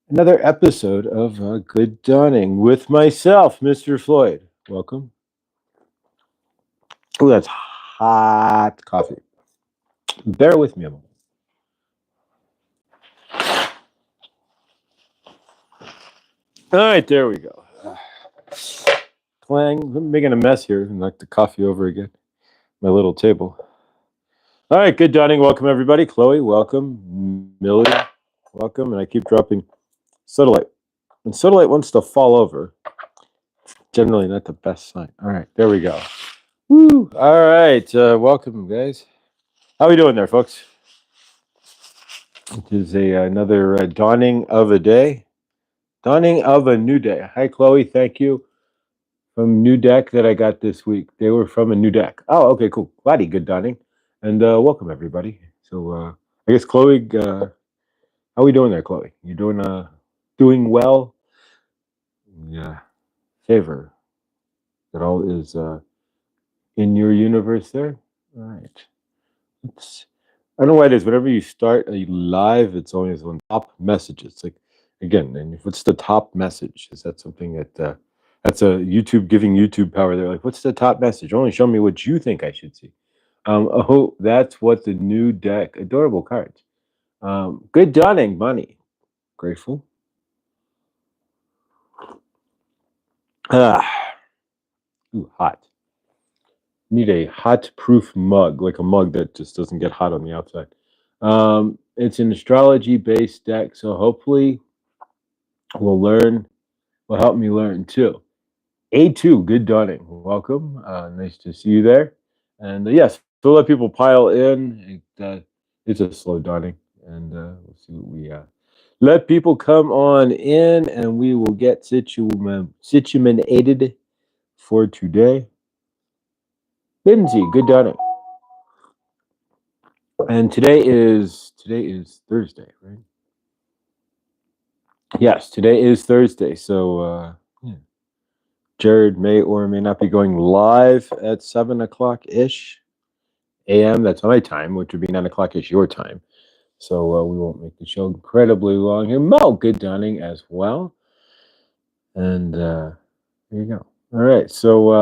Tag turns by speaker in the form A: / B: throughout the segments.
A: Another episode of Good Dawning with myself, Mr. Floyd. Welcome. Oh, that's hot coffee. Bear with me a moment. All right, there we go. Clang. I'm making a mess here and knock the coffee over again. My little table. All right, Good Dawning. Welcome, everybody. Chloe, welcome. Millie, welcome. And I keep dropping Sodalite. When Sodalite wants to fall over, generally not the best sign. All right, there we go. Woo! All right, welcome, guys. How we doing there, folks? It is another dawning of a day, dawning of a new day. Hi, Chloe. Thank you from new deck that I got this week. They were from a new deck. Oh, okay, cool. Glady, good dawning, and welcome everybody. So I guess Chloe, how we doing there, Chloe? You doing well? Yeah, favor that all is in your universe there. All right. It's, I don't know why it is. Whenever you start a live, it's always on top messages. It's like, again, and what's the top message? Is that something that's a YouTube giving YouTube power? They're like, what's the top message? Only show me what you think I should see. Oh, that's what the new deck. Adorable cards. Good dawning, money. Grateful. Ah, ooh, hot. Need a hot proof mug, like a mug that just doesn't get hot on the outside. It's an astrology based deck, so hopefully will learn, will help me learn too. A2, good dawning. Welcome. Nice to see you there. And yes, so let people pile in. It's a slow dawning. And we'll see what we let people come on in and we will get situated for today. Lindsay, good dawning. And today is Thursday, right? Yes, today is Thursday. So yeah. Jared may or may not be going live at 7 o'clock ish a.m. That's my time, which would be 9 o'clock ish your time. So we won't make the show incredibly long here. Mo, good dawning as well. And there you go. All right. So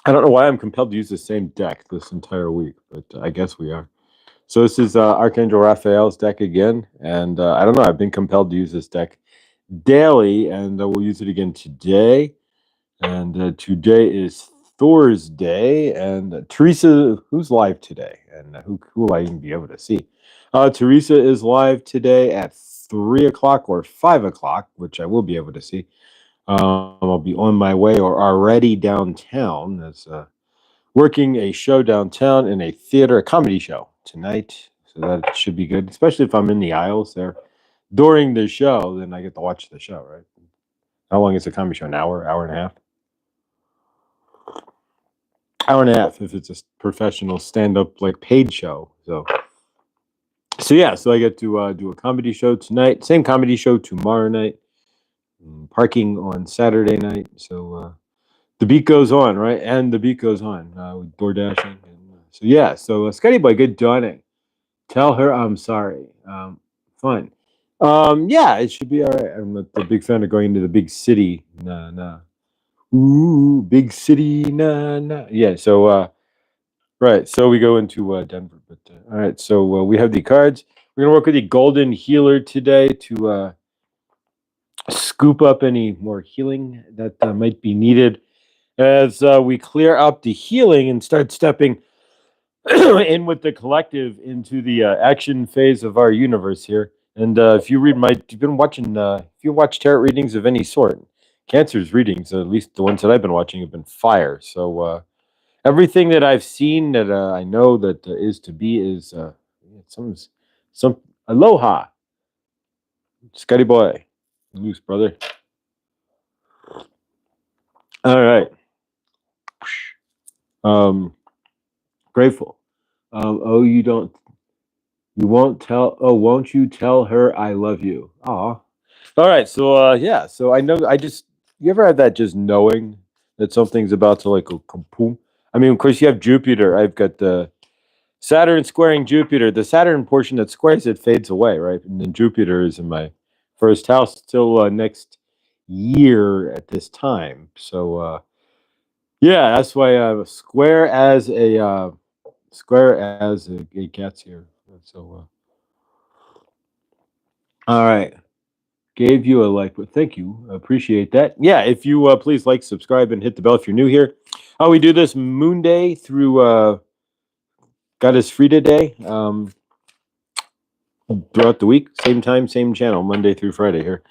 A: I don't know why I'm compelled to use the same deck this entire week, but I guess we are. So this is Archangel Raphael's deck again. And I don't know. I've been compelled to use this deck daily, and we'll use it again today. And today is Thor's Day, and Teresa, who's live today, and who will I even be able to see? Teresa is live today at 3 o'clock or 5 o'clock, which I will be able to see. I'll be on my way or already downtown. As working a show downtown in a theater, a comedy show tonight, so that should be good. Especially if I'm in the aisles there during the show, then I get to watch the show. Right? How long is the comedy show? An hour, hour and a half? Hour and a half if it's a professional stand-up like paid show. So yeah, so I get to do a comedy show tonight, same comedy show tomorrow night, parking on Saturday night. So the beat goes on, right? And the beat goes on with door dashing. So yeah, so Scotty Boy, good dawning. Tell her I'm sorry. Fun. Yeah, it should be all right. I'm not a big fan of going into the big city. Nah, nah. Ooh, big city, nah, nah. Yeah, so right, so we go into Denver. But all right, so we have the cards. We're gonna work with the Golden Healer today to scoop up any more healing that might be needed as we clear up the healing and start stepping in with the collective into the action phase of our universe here. And if you read you've been watching, if you watch tarot readings of any sort, Cancer's readings, at least the ones that I've been watching, have been fire. So everything that I've seen that I know that is to be is some aloha, Scotty boy, loose brother. All right, grateful. Oh, you won't tell. Oh, won't you tell her I love you? Aw. All right, so yeah, so I know. You ever had that just knowing that something's about to like go kaboom? I mean, of course, you have Jupiter. I've got the Saturn squaring Jupiter. The Saturn portion that squares it fades away, right? And then Jupiter is in my first house till next year at this time. So yeah, that's why square as it gets here. So all right. Gave you a like, but thank you. Appreciate that. Yeah, if you please like, subscribe, and hit the bell if you're new here. We do this Moon Day through God is Free Today. Throughout the week, same time, same channel, Monday through Friday here.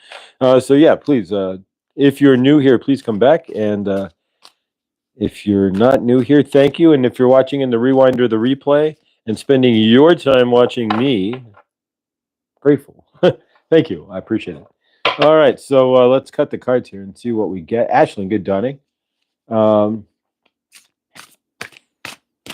A: So yeah, please, if you're new here, please come back. And if you're not new here, thank you. And if you're watching in the rewind or the replay and spending your time watching me, grateful. Thank you. I appreciate it. All right, so let's cut the cards here and see what we get. Ashley, good dawning. All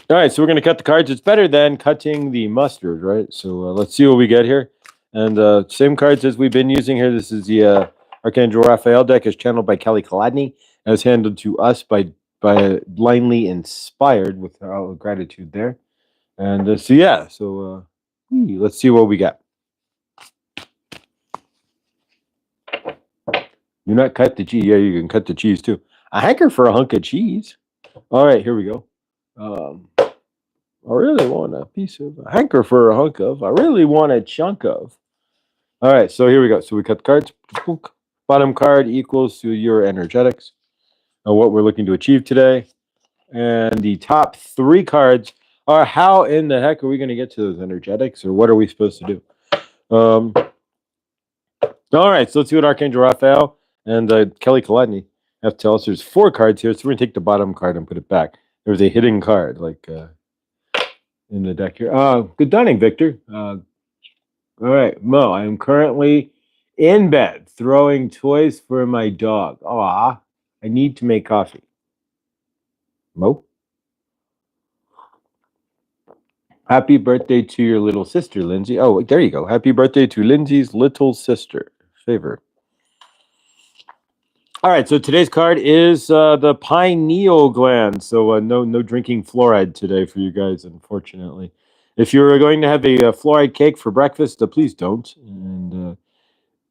A: right, so we're going to cut the cards. It's better than cutting the mustard, right? So let's see what we get here. And same cards as we've been using here. This is the Archangel Raphael deck, is channeled by Kelly Kaladny, as handled to us by Blindly Inspired, with our gratitude there. And so yeah, so let's see what we got. Do not cut the cheese. Yeah, you can cut the cheese too. I hanker for a hunk of cheese. All right, here we go. I really want a piece of a hanker for a hunk of. I really want a chunk of. All right, so here we go. So we cut the cards. Bottom card equals to your energetics, what we're looking to achieve today. And the top three cards are how in the heck are we going to get to those energetics, or what are we supposed to do? All right, so let's see what Archangel Raphael and Kelly Kaladny have to tell us. There's four cards here, so we're going to take the bottom card and put it back. There's a hidden card, like in the deck here. Good dawning, Victor. All right, Mo, I am currently in bed throwing toys for my dog. Aw, I need to make coffee. Mo? Happy birthday to your little sister, Lindsay. Oh, there you go. Happy birthday to Lindsay's little sister. Favor. All right, so today's card is the pineal gland. So no drinking fluoride today for you guys, unfortunately. If you're going to have a fluoride cake for breakfast, please don't. And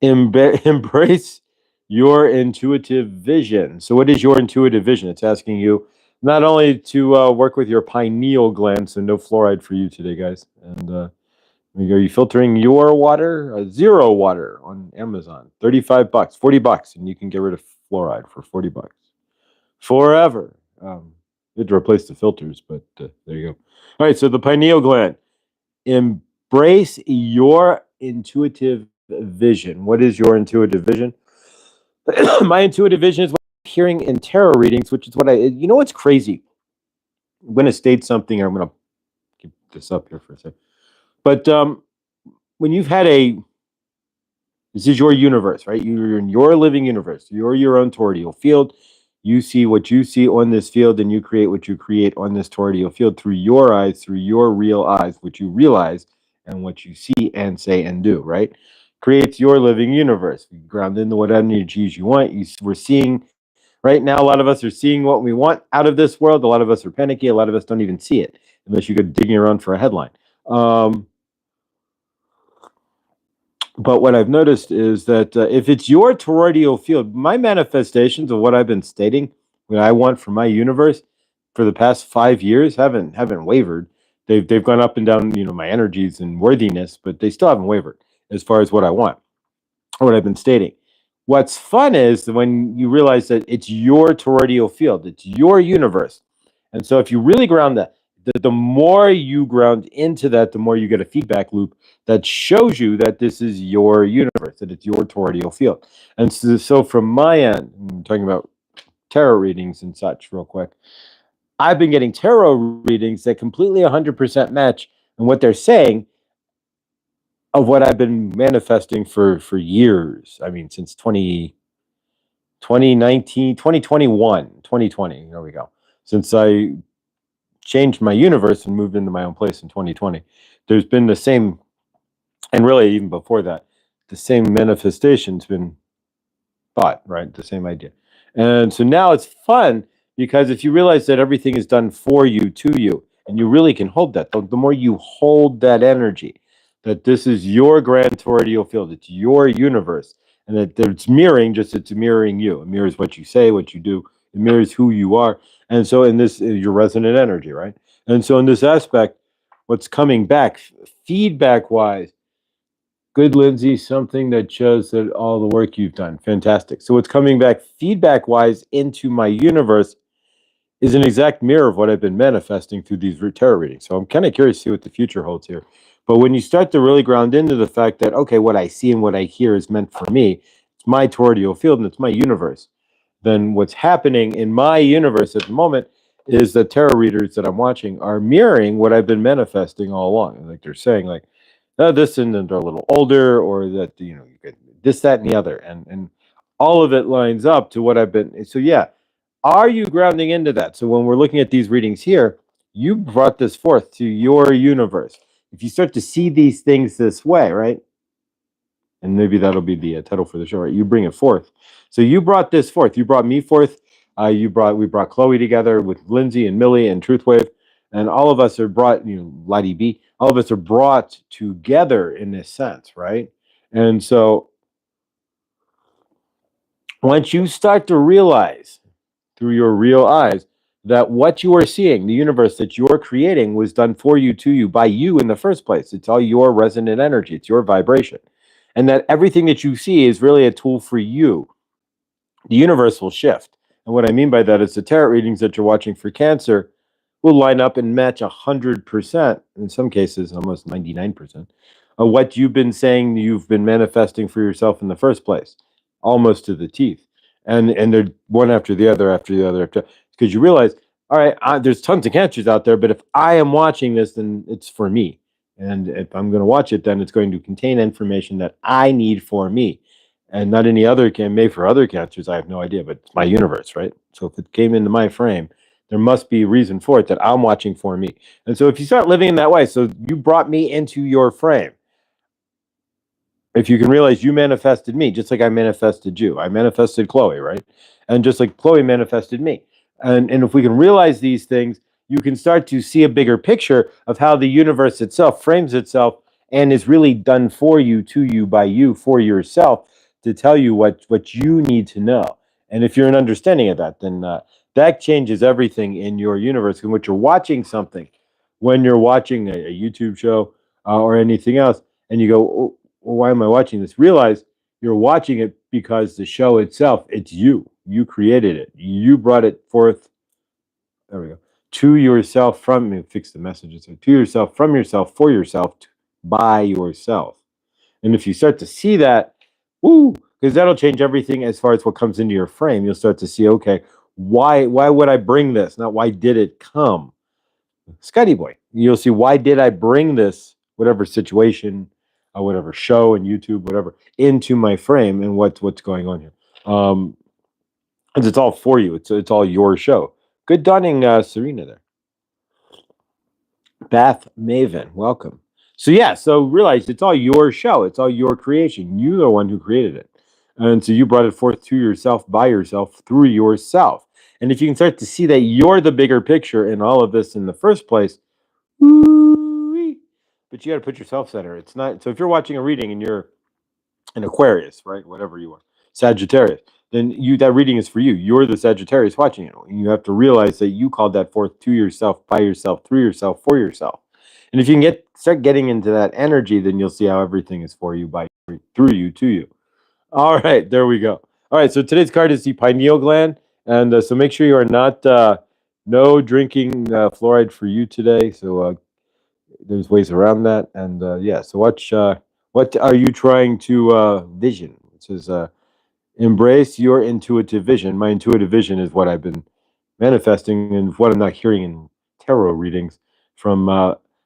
A: embrace your intuitive vision. So what is your intuitive vision? It's asking you not only to work with your pineal gland, so no fluoride for you today, guys. And are you filtering your water? Zero water on Amazon. $35, $40, and you can get rid of fluoride for $40 forever. You had to replace the filters, but there you go. All right, so the pineal gland. Embrace your intuitive vision. What is your intuitive vision? My intuitive vision is what I'm hearing in tarot readings, which is what you know what's crazy? I'm going to state something. I'm going to keep this up here for a second. But when you've had this is your universe, right? You're in your living universe. You're your own torridial field. You see what you see on this field, and you create what you create on this torridial field through your eyes, through your real eyes, what you realize and what you see and say and do, right? Creates your living universe. You ground into what energies you want. We're seeing right now, a lot of us are seeing what we want out of this world. A lot of us are panicky. A lot of us don't even see it unless you go digging around for a headline. But what I've noticed is that if it's your toroidal field, my manifestations of what I've been stating, what I want for my universe for the past 5 years haven't wavered. They've gone up and down, my energies and worthiness, but they still haven't wavered as far as what I want or what I've been stating. What's fun is when you realize that it's your toroidal field, it's your universe. And so if you really ground that, the more you ground into that, the more you get a feedback loop that shows you that this is your universe, that it's your toroidal field. And so from my end, I'm talking about tarot readings and such real quick, I've been getting tarot readings that completely 100% match and what they're saying of what I've been manifesting for years. I mean, since 2019, 2021, 2020, there we go. Since I changed my universe and moved into my own place in 2020, there's been the same, and really even before that, the same manifestation's been thought, right? The same idea. And so now it's fun because if you realize that everything is done for you, to you, and you really can hold that, the more you hold that energy, that this is your grand torrential field. It's your universe, and that it's mirroring. Just it's mirroring you. It mirrors what you say, what you do. It mirrors who you are. And so, in this, your resonant energy, right? And so, in this aspect, what's coming back, feedback wise, good, Lindsay, something that shows that all the work you've done, fantastic. So, what's coming back, feedback wise, into my universe is an exact mirror of what I've been manifesting through these tarot readings. So I'm kind of curious to see what the future holds here. But when you start to really ground into the fact that, okay, what I see and what I hear is meant for me, it's my torrential field and it's my universe, then what's happening in my universe at the moment is the tarot readers that I'm watching are mirroring what I've been manifesting all along. Like they're saying, like, oh, this and they're a little older, or that, you know, you get this, that, and the other. And all of it lines up to what I've been. So yeah, are you grounding into that? So when we're looking at these readings here, you brought this forth to your universe. If you start to see these things this way, right? And maybe that'll be the title for the show, right? You bring it forth. So you brought this forth. You brought me forth. We brought Chloe together with Lindsay and Millie and Truthwave, and all of us are brought, you know, Lottie B. All of us are brought together in this sense, right? And so once you start to realize through your real eyes that what you are seeing, the universe that you're creating, was done for you, to you, by you in the first place. It's all your resonant energy, it's your vibration. And that everything that you see is really a tool for you. The universe will shift. And what I mean by that is the tarot readings that you're watching for Cancer will line up and match 100%, in some cases almost 99%, of what you've been saying you've been manifesting for yourself in the first place, almost to the teeth. And they're one after the other, after the other, after, because you realize, all right, there's tons of cancers out there, but if I am watching this, then it's for me. And if I'm going to watch it, then it's going to contain information that I need for me, and not any other can made for other cancers. I have no idea, but it's my universe, right? So if it came into my frame, there must be a reason for it that I'm watching for me. And so if you start living in that way, so you brought me into your frame. If you can realize you manifested me, just like I manifested you. I manifested Chloe, right? And just like Chloe manifested me. And if we can realize these things, you can start to see a bigger picture of how the universe itself frames itself and is really done for you, to you, by you, for yourself, to tell you what you need to know. And if you're an understanding of that, then that changes everything in your universe. And what you're watching something, when you're watching a YouTube show or anything else, and you go, oh, well, why am I watching this? Realize you're watching it because the show itself, it's you. You created it. You brought it forth. There we go. To yourself, from me. Fix the messages. So to yourself, from yourself, for yourself, by yourself. And if you start to see that, woo, because that'll change everything as far as what comes into your frame. You'll start to see, okay, why would I bring this? Not why did it come? Scotty boy. You'll see, why did I bring this, whatever situation, whatever show and YouTube, whatever, into my frame, and what's going on here. And it's all for you. It's all your show. Good dawning, Serena there. Bath Maven, welcome. So yeah, so realize it's all your show. It's all your creation. You're the one who created it. And so you brought it forth to yourself, by yourself, through yourself. And if you can start to see that you're the bigger picture in all of this in the first place, woo-wee, but you got to put yourself center. It's not, so if you're watching a reading and you're an Aquarius, right, whatever you are, Sagittarius, then that reading is for you. You're the Sagittarius watching it. And you have to realize that you called that forth to yourself, by yourself, through yourself, for yourself. And if you can start getting into that energy, then you'll see how everything is for you, by, through you, to you. All right, there we go. All right, so today's card is the pineal gland. And so make sure you are not, no drinking fluoride for you today. So there's ways around that. And yeah, so watch, what are you trying to vision? It says, embrace your intuitive vision. My intuitive vision is what I've been manifesting and what I'm not hearing in tarot readings from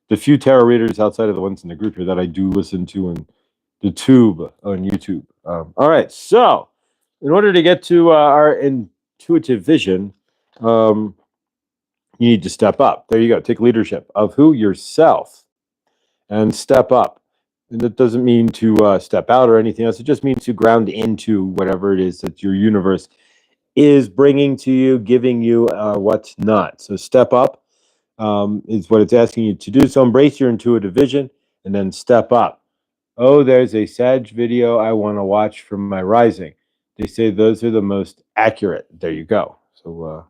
A: the few tarot readers outside of the ones in the group here that I do listen to in the tube on YouTube. All right, so in order to get to our intuitive vision, you need to step up. There you go. Take leadership of who? Yourself. And step up. And that doesn't mean to step out or anything else. It just means to ground into whatever it is that your universe is bringing to you, giving you what's not. So step up is what it's asking you to do. So embrace your intuitive vision and then step up. Oh, there's a Sag video I want to watch from my rising. They say those are the most accurate. There you go. So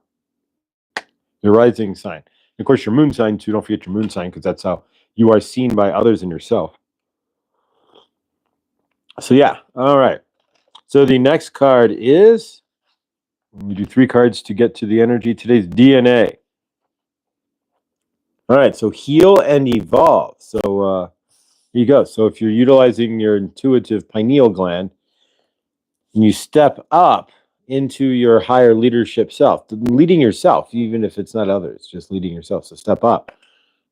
A: your rising sign. And of course, your moon sign too. Don't forget your moon sign because that's how you are seen by others and yourself. So yeah, all right. So the next card is, we do 3 cards to get to the energy. Today's DNA. All right, so heal and evolve. So here you go. So if you're utilizing your intuitive pineal gland, and you step up into your higher leadership self, leading yourself, even if it's not others, just leading yourself. So step up.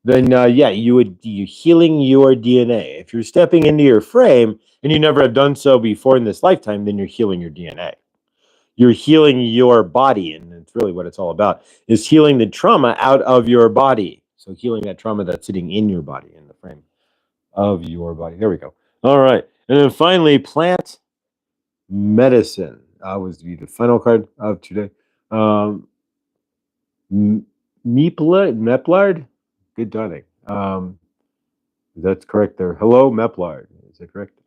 A: Then you healing your DNA. If you're stepping into your frame and you never have done so before in this lifetime, then you're healing your DNA. You're healing your body, and it's really what it's all about, is healing the trauma out of your body. So healing that trauma that's sitting in your body, in the frame of your body. There we go. All right. And then finally, plant medicine was the final card of today. Meplard? Good dawning. That's correct there. Hello, Meplard. Is that correct?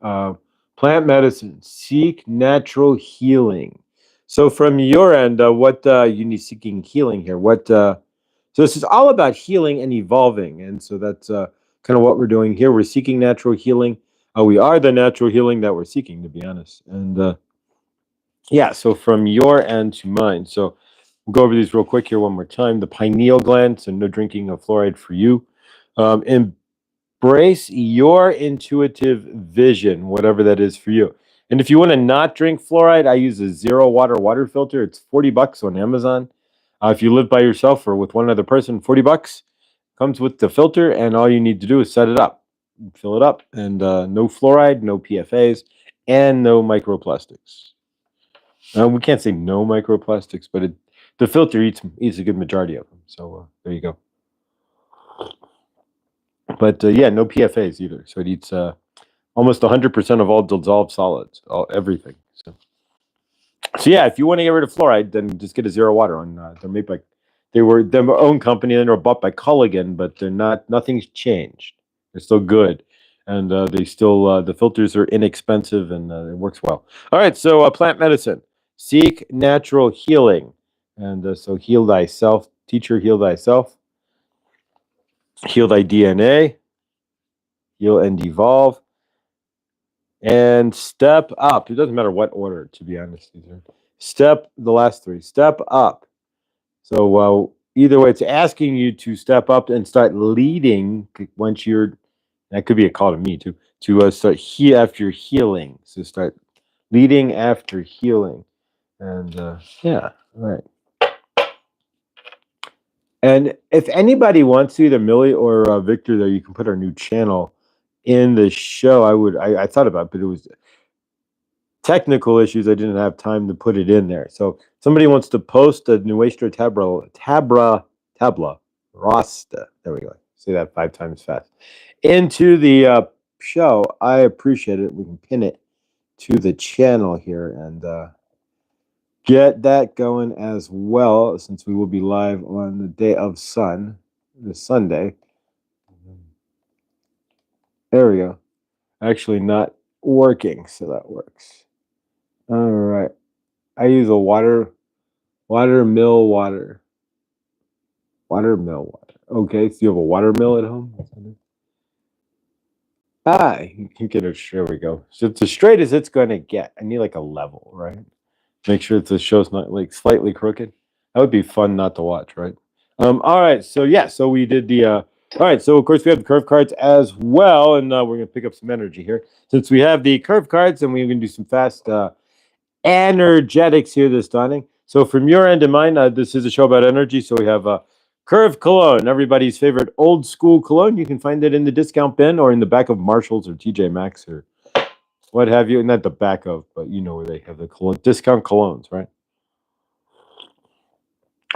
A: Plant medicine. Seek natural healing. So from your end, what you need seeking healing here? So this is all about healing and evolving, and so that's kind of what we're doing here. We're seeking natural healing. We are the natural healing that we're seeking, to be honest. And yeah, so from your end to mine. So we'll go over these real quick here one more time. The pineal gland, so no drinking of fluoride for you. Embrace your intuitive vision, whatever that is for you. And if you want to not drink fluoride, I use a zero water filter. It's $40 on Amazon. If you live by yourself or with one other person, $40 comes with the filter, and all you need to do is set it up, fill it up, and no fluoride, no PFAs, and no microplastics. We can't say no microplastics, but the filter eats a good majority of them. So there you go. But yeah, no PFAs either. So it eats almost 100% of all dissolved solids, everything. So yeah, if you want to get rid of fluoride, then just get a zero water on. They're made by, they were their own company, and they're bought by Culligan, but they're not. Nothing's changed. They're still good, and they still the filters are inexpensive, and it works well. All right, so plant medicine. Seek natural healing, and so heal thyself. Teacher, heal thyself. Heal thy DNA. Heal and evolve. And step up. It doesn't matter what order, to be honest. The last 3. Step up. So either way, it's asking you to step up and start leading once you're, that could be a call to me too, to start after healing. So start leading after healing. And yeah, all right. And if anybody wants to, either Millie or Victor, there, you can put our new channel in the show. I thought about it, but it was technical issues. I didn't have time to put it in there. So somebody wants to post a Nuestra Tabla Rasta. There we go. Say that 5 times fast. Into the show. I appreciate it. We can pin it to the channel here and get that going as well, since we will be live on the day of sun, this Sunday. There we go. Actually not working, so that works. All right. I use a watermill water. Watermill water. Okay, so you have a watermill at home? You can get it. There we go. So it's as straight as it's going to get. I need like a level, right? Make sure that the show's not like slightly crooked. That would be fun not to watch, right? All right. So yeah, so we did the all right, so of course we have the curve cards as well, and we're gonna pick up some energy here. Since we have the curve cards, and we're gonna do some fast energetics here this dawning. So from your end to mine, this is a show about energy. So we have Curve Cologne, everybody's favorite old school cologne. You can find it in the discount bin or in the back of Marshalls or TJ Maxx or what have you. Not the back of, but you know where they have the discount colognes, right?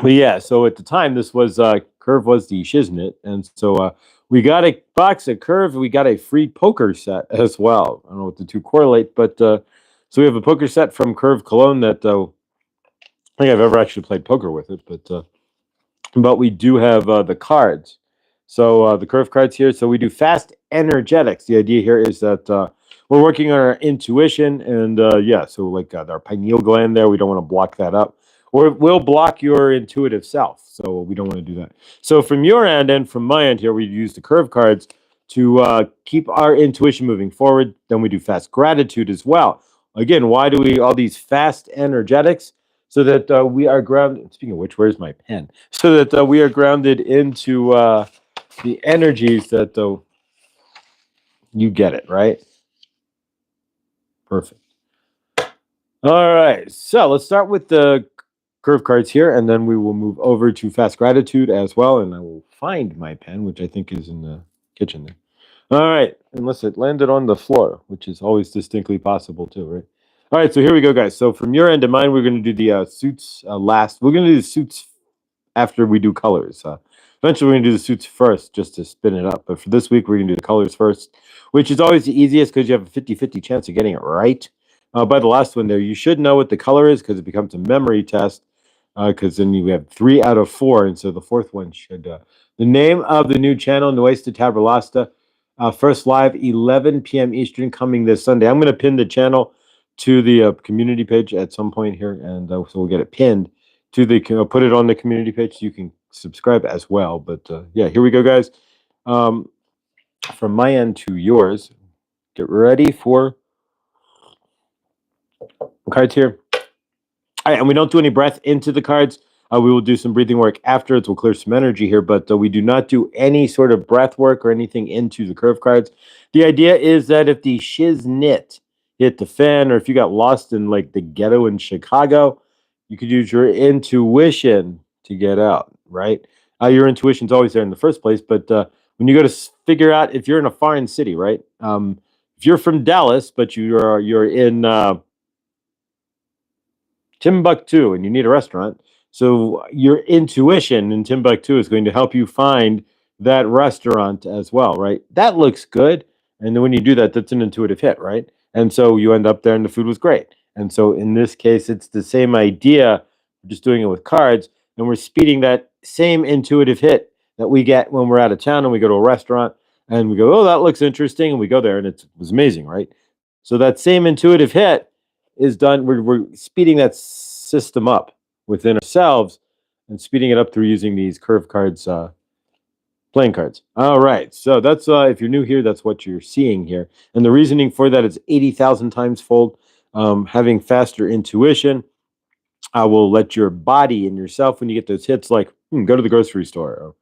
A: But yeah, so at the time, this was Curve was the shiznit, and so we got a box of Curve. We got a free poker set as well. I don't know what the two correlate, but so we have a poker set from Curve Cologne that I don't think I've ever actually played poker with it, but we do have the cards. So the curve cards here. So we do fast energetics. The idea here is that we're working on our intuition, and yeah, so like our pineal gland there, we don't want to block that up, or it will block your intuitive self. So we don't want to do that. So from your end and from my end here, we use the curve cards to keep our intuition moving forward. Then we do fast gratitude as well. Again, why do we all these fast energetics? So that we are grounded. Speaking of which, where's my pen? So that we are grounded into the energies that you get it, right? Perfect. All right. So let's start with the curve cards here, and then we will move over to fast gratitude as well. And I will find my pen, which I think is in the kitchen there. All right. Unless it landed on the floor, which is always distinctly possible too, right? All right. So here we go, guys. So from your end to mine, we're going to do the suits last. We're going to do the suits after we do colors. Eventually, we're going to do the suits first just to spin it up. But for this week, we're going to do the colors first, which is always the easiest because you have a 50-50 chance of getting it right. By the last one there, you should know what the color is because it becomes a memory test because then you have 3 out of 4. And so the fourth one should... the name of the new channel, Nuestra Taberlasta, first live 11 p.m. Eastern coming this Sunday. I'm going to pin the channel to the community page at some point here, and so we'll get it pinned to the put it on the community page so you can subscribe as well. But yeah, here we go, guys. From my end to yours, get ready for cards here. All right, and we don't do any breath into the cards. We will do some breathing work afterwards. We'll clear some energy here, but we do not do any sort of breath work or anything into the curve cards. The idea is that if the shiznit hit the fan, or if you got lost in like the ghetto in Chicago, you could use your intuition to get out, right? Your intuition's always there in the first place, but when you go to figure out if you're in a foreign city, right? If you're from Dallas, but you're in Timbuktu and you need a restaurant, so your intuition in Timbuktu is going to help you find that restaurant as well, right? That looks good. And then when you do that, that's an intuitive hit, right? And so you end up there and the food was great. And so in this case, it's the same idea. We're just doing it with cards, and we're speeding that same intuitive hit that we get when we're out of town and we go to a restaurant and we go, oh, that looks interesting. And we go there and it was amazing, right? So that same intuitive hit is done. We're speeding that system up within ourselves and speeding it up through using these curve cards, playing cards. All right. So that's if you're new here, that's what you're seeing here. And the reasoning for that is 80,000 times fold. Having faster intuition will let your body and yourself, when you get those hits, like go to the grocery store. Or,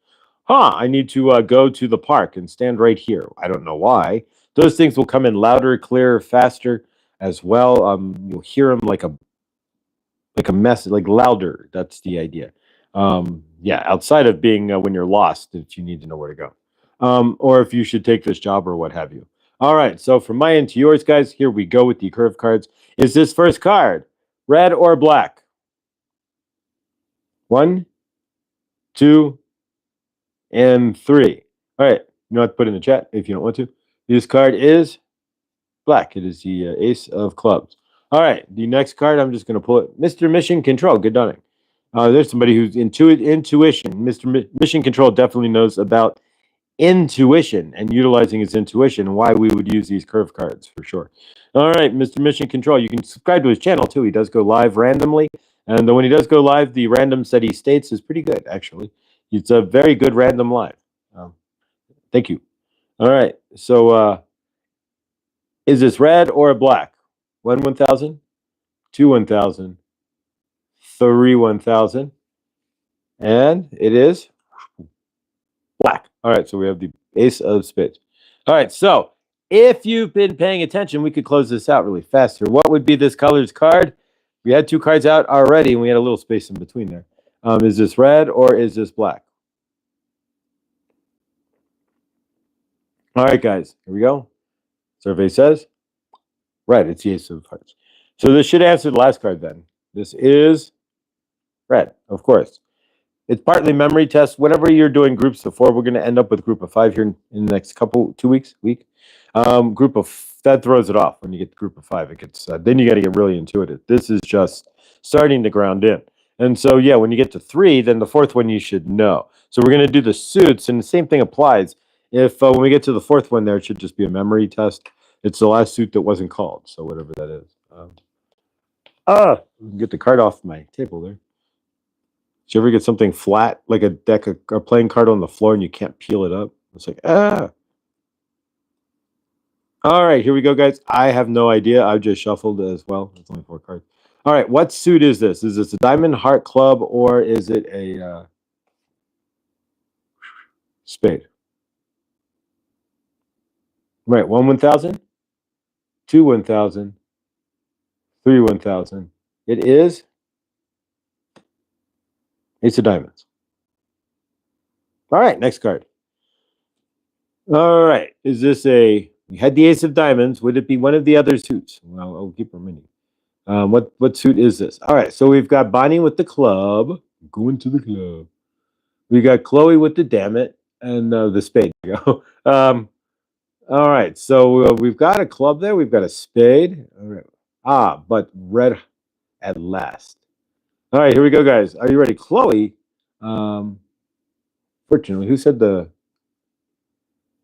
A: I need to go to the park and stand right here. I don't know why. Those things will come in louder, clearer, faster as well. You'll hear them like a message, like louder. That's the idea. Yeah, outside of being when you're lost, if you need to know where to go, or if you should take this job or what have you. All right, so from my end to yours, guys, here we go with the curve cards. Is this first card red or black? 1, 2, and 3. All right, you don't have to put it in the chat if you don't want to. This card is black. It is the Ace of Clubs. All right, the next card, I'm just going to pull it. Mr. Mission Control. Good dawning. There's somebody who's intuition. Mr. Mission Control definitely knows about intuition and utilizing his intuition and why we would use these curve cards for sure. All right, Mr. Mission Control. You can subscribe to his channel too. He does go live randomly. And when he does go live, the randoms that he states is pretty good, actually. It's a very good random live. Thank you. All right, so is this red or black? 1 1,000, 2 1,000, 3 1,000, and it is black. All right, so we have the Ace of Spades. All right, so if you've been paying attention, we could close this out really fast here. What would be this color's card? We had 2 cards out already, and we had a little space in between there. Is this red or is this black? All right, guys, here we go. Survey says red. It's the Ace of Hearts. So this should answer the last card then. This is red, of course. It's partly memory test. Whenever you're doing groups of 4, we're going to end up with a group of 5 here in the next 2 weeks, week. Group of that throws it off when you get the group of 5. It gets then you got to get really intuitive. This is just starting to ground in. And so, yeah, when you get to 3, then the 4th one you should know. So we're going to do the suits, and the same thing applies. If when we get to the 4th one there, it should just be a memory test. It's the last suit that wasn't called, so whatever that is. Get the card off my table there. Did you ever get something flat, like a deck, a playing card on the floor, and you can't peel it up? It's like, All right, here we go, guys. I have no idea. I've just shuffled as well. It's only 4 cards. All right, what suit is this? Is this a diamond, heart, club, or is it a spade? Right, 1 1,000, 2 1,000, 3 1,000. It is Ace of Diamonds. All right, next card. All right, is this a? We had the Ace of Diamonds. Would it be one of the other suits? Well, I'll keep reminding. What suit is this? All right, so we've got Bonnie with the club. Going to the club. We got Chloe with the damn it and the spade. There you go. All right, so we've got a club there. We've got a spade. All right. But red at last. All right, here we go, guys. Are you ready? Chloe, fortunately, who said the...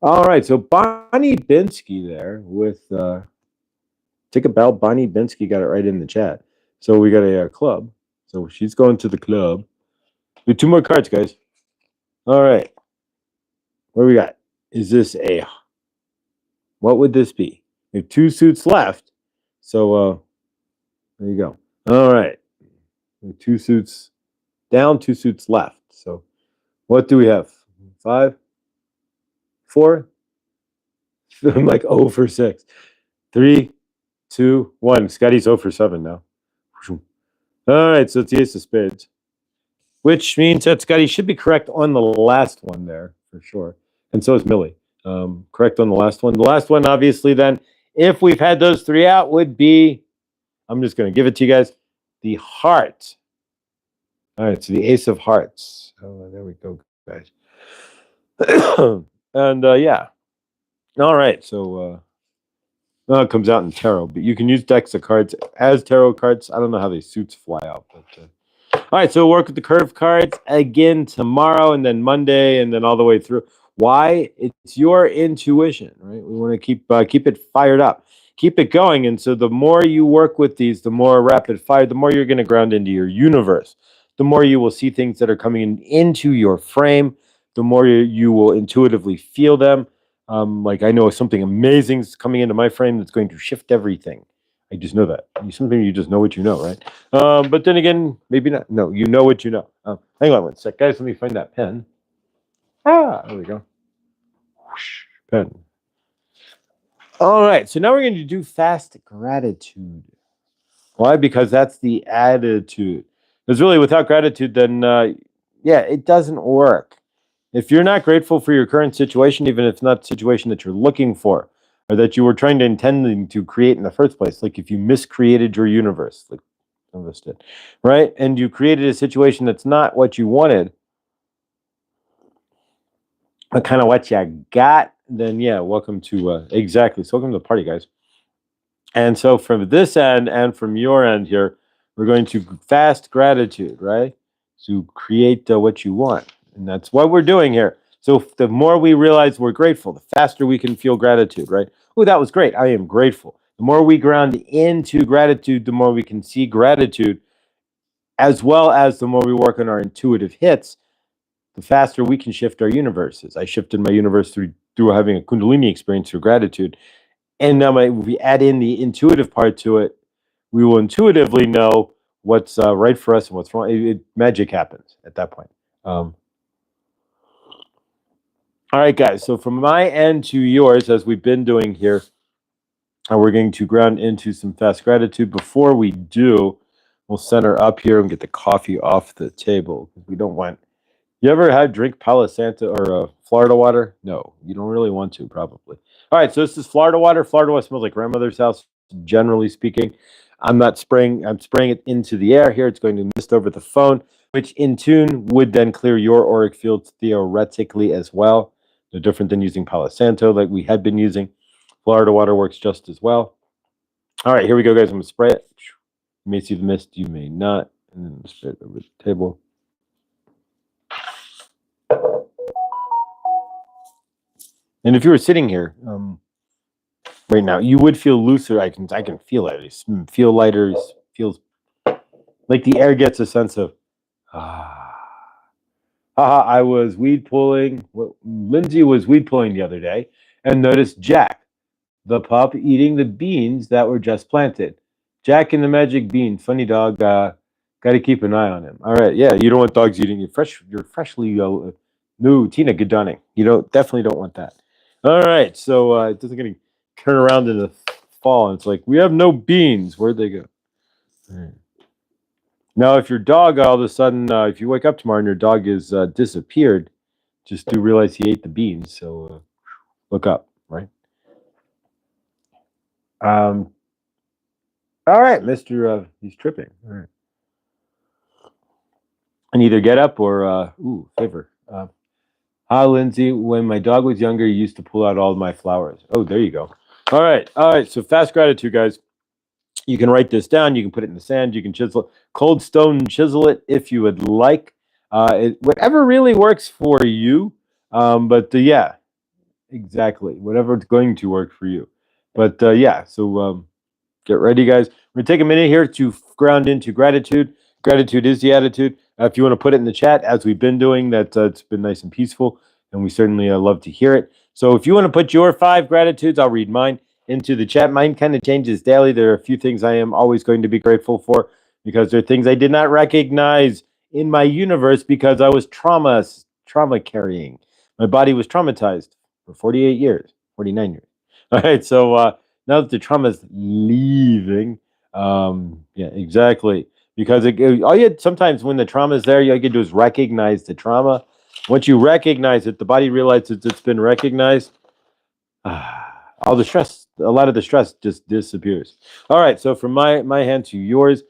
A: All right, so Bonnie Binsky there with... Take a bow. Bonnie Binsky got it right in the chat. So we got a club. So she's going to the club. We have 2 more cards, guys. All right. What do we got? Is this a... What would this be? We have 2 suits left. So there you go. All right. 2 suits down, 2 suits left. So what do we have? 5, 4. I'm like 0 for 6. 3, 2, 1. Scotty's 0 for 7 now. All right, so it's the Ace of Spades, which means that Scotty should be correct on the last one there for sure. And so is Millie. Correct on the last one. The last one, obviously, then, if we've had those 3 out, would be, I'm just going to give it to you guys, the heart. All right, so the Ace of Hearts. Oh, there we go, guys. And yeah. All right, so it comes out in tarot, but you can use decks of cards as tarot cards. I don't know how these suits fly out, but all right, so we'll work with the curve cards again tomorrow, and then Monday, and then all the way through. Why? It's your intuition, right? We want to keep it fired up, keep it going. And so the more you work with these, the more rapid fire, the more you're going to ground into your universe, the more you will see things that are coming into your frame, the more you will intuitively feel them. Like I know something amazing is coming into my frame that's going to shift everything. I just know that. Something you just know what you know, right? But then again, maybe not. No, you know what you know. Hang on one sec, guys. Let me find that pen. There we go. Pen. All right, so now we're going to do fast gratitude. Why? Because that's the attitude. Because really, without gratitude, then, yeah, it doesn't work. If you're not grateful for your current situation, even if it's not the situation that you're looking for, or that you were trying to intending to create in the first place, like if you miscreated your universe, like some of us did, right? And you created a situation that's not what you wanted, but kind of what you got, then yeah, welcome to, exactly. So welcome to the party, guys. And so from this end and from your end here, we're going to fast gratitude, right? To create what you want. And that's what we're doing here. So the more we realize we're grateful, the faster we can feel gratitude, right? Oh, that was great. I am grateful. The more we ground into gratitude, the more we can see gratitude, as well as the more we work on our intuitive hits, the faster we can shift our universes. I shifted my universe through having a Kundalini experience through gratitude. And now if we add in the intuitive part to it, we will intuitively know what's right for us and what's wrong. Magic happens at that point. All right, guys. So from my end to yours, as we've been doing here, we're going to ground into some fast gratitude. Before we do, we'll center up here and get the coffee off the table because we don't want... You ever drink Palo Santo or Florida water? No, you don't really want to, probably. All right, so this is Florida water. Florida water smells like grandmother's house, generally speaking. I'm spraying it into the air here. It's going to mist over the phone, which in tune would then clear your auric field theoretically as well. No different than using Palo Santo like we had been using. Florida water works just as well. All right, here we go, guys. I'm going to spray it. You may see the mist. You may not. and then spit over the table. And if you were sitting here right now, you would feel looser. I can feel it. You feel lighter. It feels like the air gets a sense of I was weed pulling. Lindsay was weed pulling the other day and noticed Jack, the pup, eating the beans that were just planted. Jack and the magic bean. Funny dog. Got to keep an eye on him. All right. Yeah, you don't want dogs eating your freshly new Tina. Good dawning. You definitely don't want that. All right. So it doesn't get turn around in the fall and it's like we have no beans. Where'd they go? All right. Now, if your dog all of a sudden, if you wake up tomorrow and your dog is disappeared, just do realize he ate the beans. So look up, right? All right, Mister. He's tripping. All right. And either get up or favor. Hi, Lindsay. When my dog was younger, he used to pull out all of my flowers. Oh, there you go. All right. So fast gratitude, guys. You can write this down. You can put it in the sand. You can chisel, cold stone chisel it if you would like. Whatever really works for you. Yeah, exactly. Whatever's going to work for you. So get ready, guys. We're going to take a minute here to ground into gratitude. Gratitude is the attitude. If you want to put it in the chat, as we've been doing, that it's been nice and peaceful, and we certainly love to hear it. So if you want to put your 5 gratitudes, I'll read mine into the chat. Mine kind of changes daily. There are a few things I am always going to be grateful for because there are things I did not recognize in my universe because I was trauma carrying. My body was traumatized for 48 years, 49 years. All right, so now that the trauma is leaving, yeah, exactly. Because sometimes when the trauma is there, all you get to do is recognize the trauma. Once you recognize it, the body realizes it's been recognized. All the stress, a lot of the stress just disappears. All right, so from my hand to yours,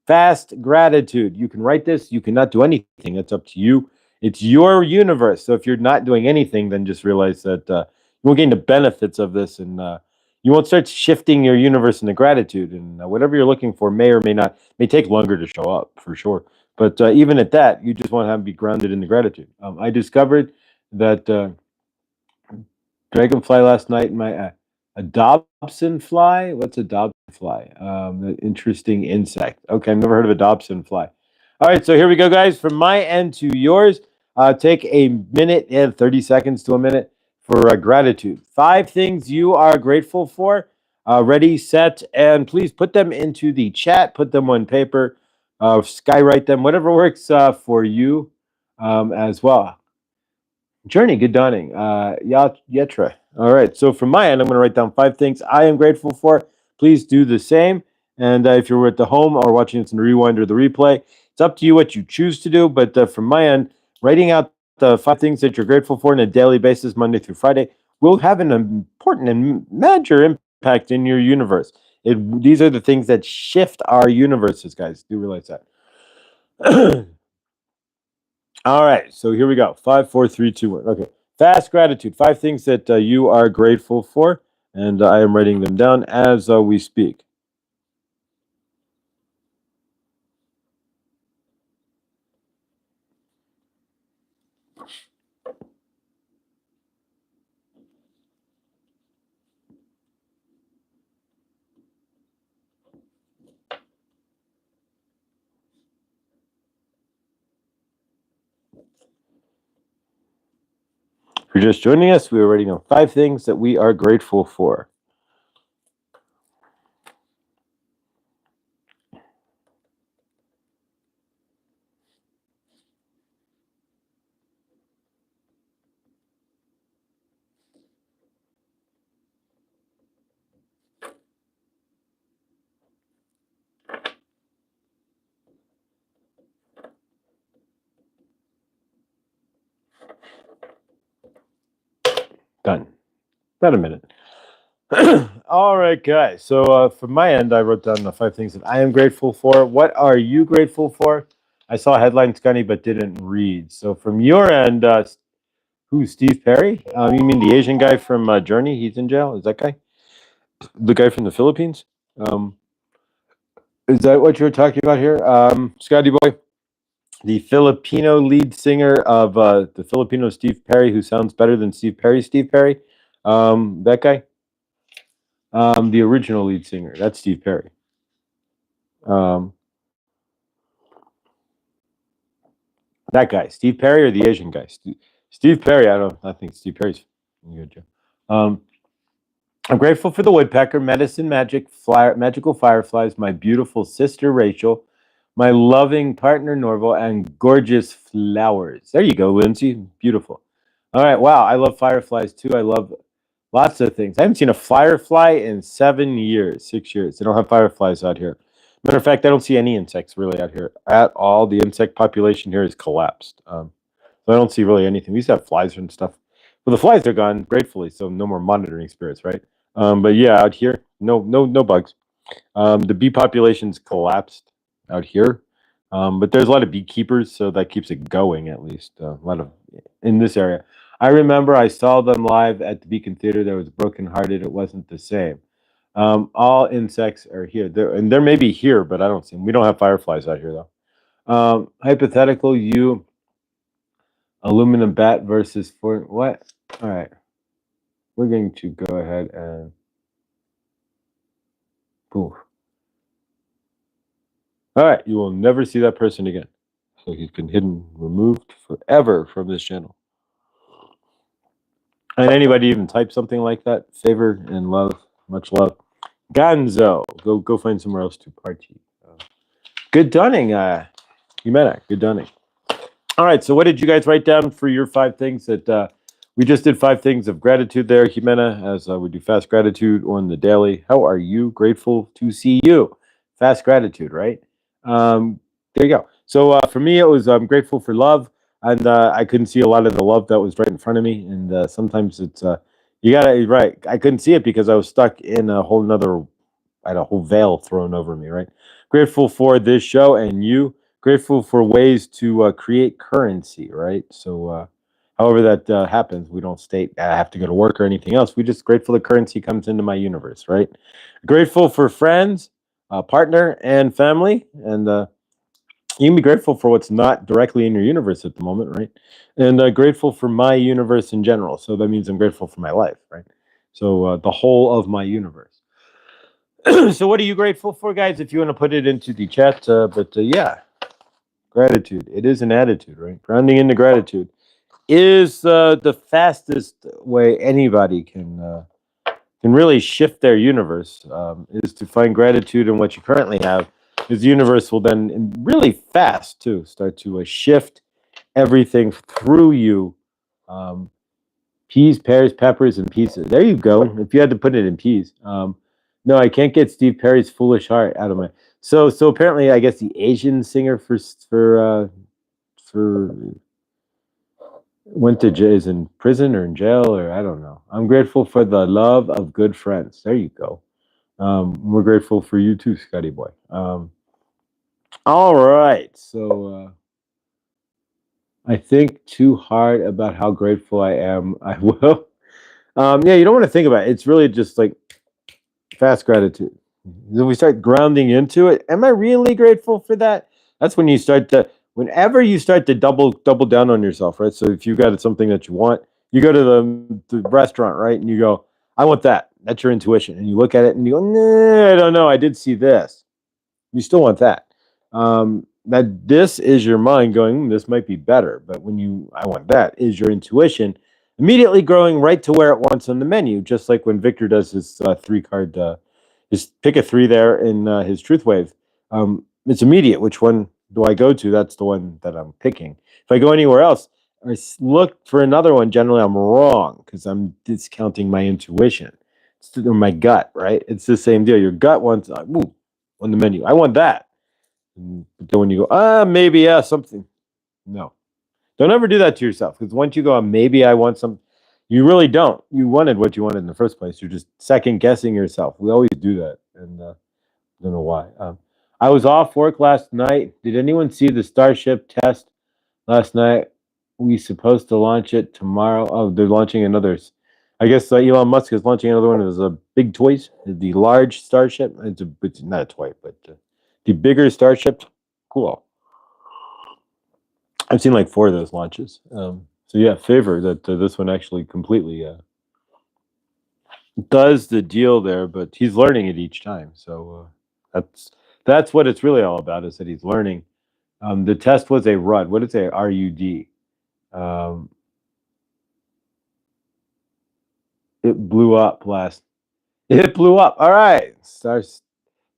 A: fast gratitude. You can write this. You cannot do anything. It's up to you. It's your universe. So if you're not doing anything, then just realize that you won't gain the benefits of this, and you won't start shifting your universe into gratitude. And whatever you're looking for may or may take longer to show up for sure. But even at that, you just want to be grounded in the gratitude. I discovered that dragonfly last night. A Dobson fly. What's a Dobson fly? An interesting insect. Okay, I've never heard of a Dobson fly. All right, so here we go, guys. From my end to yours, take a minute and 30 seconds to a minute for gratitude. 5 things you are grateful for. Ready, set, and please put them into the chat. Put them on paper. Skywrite them. Whatever works for you as well. Journey, good dawning. Yetra. All right. So from my end, I'm going to write down 5 things I am grateful for. Please do the same. And if you're at the home or watching this in the rewind or the replay, it's up to you what you choose to do. But from my end, writing out the 5 things that you're grateful for on a daily basis, Monday through Friday, will have an important and major impact in your universe. These are the things that shift our universes, guys. Do realize that. All right, so here we go. 5, 4, 3, 2, 1. Okay. Fast gratitude. 5 things that you are grateful for, and I am writing them down as we speak. If you're just joining us, we are writing down 5 things that we are grateful for. Done. About a minute. All right, guys. So from my end, I wrote down the 5 things that I am grateful for. What are you grateful for? I saw headlines, Scotty, but didn't read. So from your end, who's Steve Perry? You mean the Asian guy from Journey? He's in jail. Is that guy? The guy from the Philippines? Is that what you're talking about here, Scotty Boy? The Filipino lead singer of the Filipino Steve Perry, who sounds better than Steve Perry. Steve Perry, that guy, the original lead singer. That's Steve Perry. Um, that guy, Steve Perry, or the Asian guy, Steve Perry. I don't. I think Steve Perry's good. Joe. I'm grateful for the woodpecker, medicine, magical fireflies, my beautiful sister Rachel, my loving partner Norval, and gorgeous flowers. There you go, Lindsay. Beautiful. All right. Wow. I love fireflies too. I love lots of things. I haven't seen a firefly in 7 years, 6 years. They don't have fireflies out here. Matter of fact, I don't see any insects really out here at all. The insect population here has collapsed. So I don't see really anything. We used to have flies and stuff. Well, the flies are gone, gratefully. So no more monitoring spirits, right? But yeah, out here, no bugs. The bee population's collapsed out here, but there's a lot of beekeepers, so that keeps it going at least. A lot of in this area. I remember I saw them live at the Beacon Theater. There was brokenhearted. It wasn't the same. All insects are here. There may be here, but I don't see them. We don't have fireflies out here though. Hypothetical, you aluminum bat versus for what? All right, we're going to go ahead and poof. All right, you will never see that person again. So he's been hidden, removed forever from this channel. And anybody even type something like that, favor and love, much love. Gonzo, go find somewhere else to party. Good dunning, Jimena. Good dunning. All right, so what did you guys write down for your 5 things that we just did? 5 things of gratitude there, Jimena, as we do fast gratitude on the daily. How are you? Grateful to see you. Fast gratitude, right? There you go. So for me, it was I'm grateful for love, and I couldn't see a lot of the love that was right in front of me, and sometimes it's you gotta right. I couldn't see it because I was stuck in a whole nother. I had a whole veil thrown over me. Right. Grateful for this show and you. Grateful for ways to create currency. Right. So. However that happens, we don't state I have to go to work or anything else. We just grateful the currency comes into my universe, right? Grateful for friends, partner, and family, and you can be grateful for what's not directly in your universe at the moment, right? And grateful for my universe in general. So that means I'm grateful for my life, right? So the whole of my universe. So what are you grateful for, guys? If you want to put it into the chat, but yeah, gratitude. It is an attitude, right? Grounding into gratitude is the fastest way anybody can really shift their universe. Is to find gratitude in what you currently have. Because the universe will then really fast too start to shift everything through you. Peas, pears, peppers, and pieces. There you go. If you had to put it in peas. No, I can't get Steve Perry's "Foolish Heart" out of my. So apparently, I guess the Asian singer for went to jail, is in prison or in jail, or I don't know. I'm grateful for the love of good friends. There you go. We're grateful for you too, Scotty boy. All right. So I think too hard about how grateful I am. I will. Yeah, you don't want to think about it. It's really just like fast gratitude. If we start grounding into it, am I really grateful for that? That's when you start to, whenever you start to double down on yourself, right? So if you got something that you want, you go to the restaurant, right? And you go, I want that. That's your intuition. And you look at it and you go, nah, I don't know. I did see this. You still want that. That this is your mind going, this might be better. But when I want that, is your intuition immediately growing right to where it wants on the menu, just like when Victor does his 3-card, his pick a 3 there in his truth wave. It's immediate. Which one do I go to? That's the one that I'm picking. If I go anywhere else, I look for another one. Generally, I'm wrong because I'm discounting my intuition. Or my gut, right? It's the same deal. Your gut wants, ooh, on the menu. I want that. But then when you go, maybe, yeah, something. No. Don't ever do that to yourself. Because once you go, maybe I want some, you really don't. You wanted what you wanted in the first place. You're just second guessing yourself. We always do that. And I don't know why. I was off work last night. Did anyone see the Starship test last night? We supposed to launch it tomorrow. Oh, they're launching another. I guess Elon Musk is launching another one of his big toys, the large Starship. It's not a toy, but The bigger starships, cool. I've seen like 4 of those launches. So yeah, favor that this one actually completely does the deal there, but he's learning it each time. So that's what it's really all about, is that he's learning. The test was a RUD. What did it say? RUD. It blew up last. It blew up. All right, stars.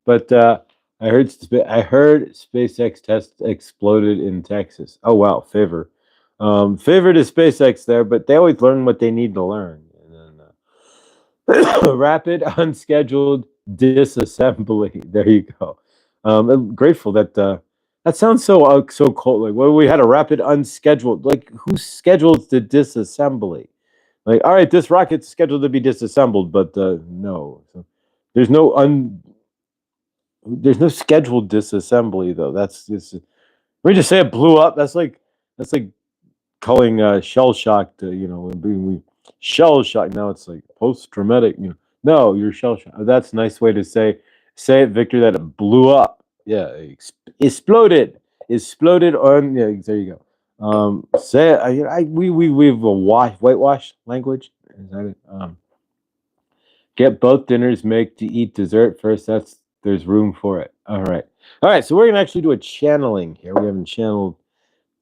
A: But I heard SpaceX test exploded in Texas. Oh wow, favor. Favor to SpaceX there, but they always learn what they need to learn. And then rapid unscheduled disassembly. There you go. I'm grateful that that sounds so cold. Like, well, we had a rapid unscheduled. Like, who schedules the disassembly? Like, all right, this rocket's scheduled to be disassembled, but no, so there's no scheduled disassembly though. That's just, we just say it blew up. That's like calling shell shock to, we shell shock. Now it's like post traumatic. No, you're shell shock. That's a nice way to say it, Victor. That it blew up. Yeah, exploded on. Yeah, there you go. Say it. We have a whitewash language. Is that it? Get both dinners. Make to eat dessert first. There's room for it. All right. So we're gonna actually do a channeling here. We haven't channeled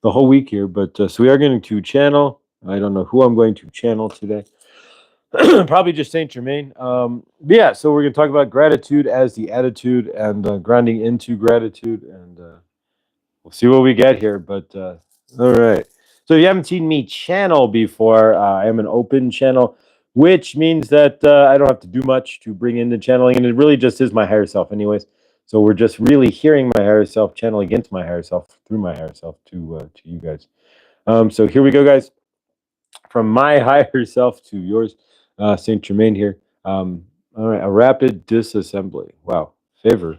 A: the whole week here, but so we are going to channel. I don't know who I'm going to channel today. Probably just Saint Germain. Yeah. So we're going to talk about gratitude as the attitude, and grounding into gratitude, and we'll see what we get here. But all right. So if you haven't seen me channel before, I am an open channel, which means that I don't have to do much to bring in the channeling, and it really just is my higher self, anyways. So we're just really hearing my higher self channel against my higher self through my higher self to you guys. So here we go, guys. From my higher self to yours, Saint Germain here. All right, a rapid disassembly. Wow, favor.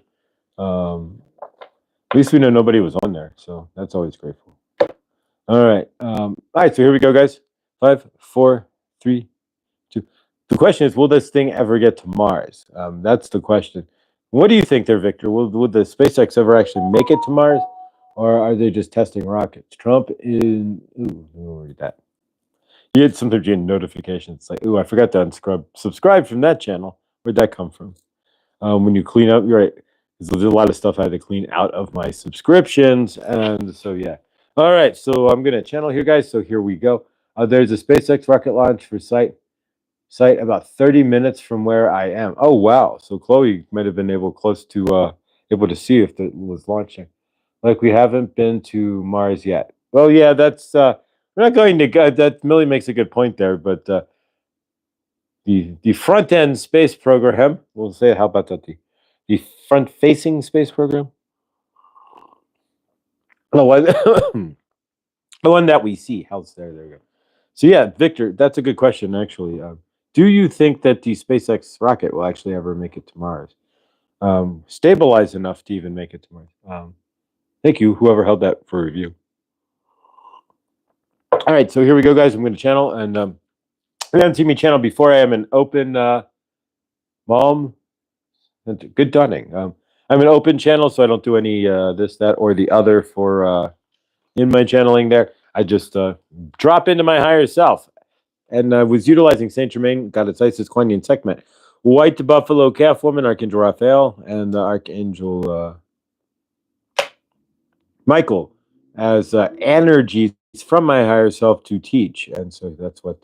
A: At least we know nobody was on there, so that's always grateful. All right. So here we go, guys. 5, 4, 3, 2. The question is, will this thing ever get to Mars? That's the question. What do you think there, Victor? Would the SpaceX ever actually make it to Mars, or are they just testing rockets? Trump is. Ooh, let me read that. You had sometimes you get notifications like, ooh, I forgot to subscribe from that channel. Where'd that come from? When you clean up, you're right. There's a lot of stuff I had to clean out of my subscriptions, and so yeah. All right, so I'm gonna channel here, guys. So here we go. There's a SpaceX rocket launch for site about 30 minutes from where I am. Oh wow! So Chloe might have been able to see if it was launching. Like, we haven't been to Mars yet. Well, yeah, that's we're not going to go. That Millie makes a good point there, but the front end space program. We'll say, how about that? The front facing space program. The one, the one that we see. How's there? There we go. So yeah, Victor, that's a good question actually. Do you think that the SpaceX rocket will actually ever make it to Mars? Stabilize enough to even make it to Mars? Thank you, whoever held that for review. All right, so here we go, guys. I'm going to channel, and you haven't seen me channel before. I am an open mom. Good dawning. I'm an open channel, so I don't do any this, that, or the other for in my channeling there. I just drop into my higher self. And I was utilizing Saint Germain, got its Isis, Kuan Yin, Sekhmet, White Buffalo Calf Woman, Archangel Raphael, and Archangel Michael as energies from my higher self to teach. And so that's what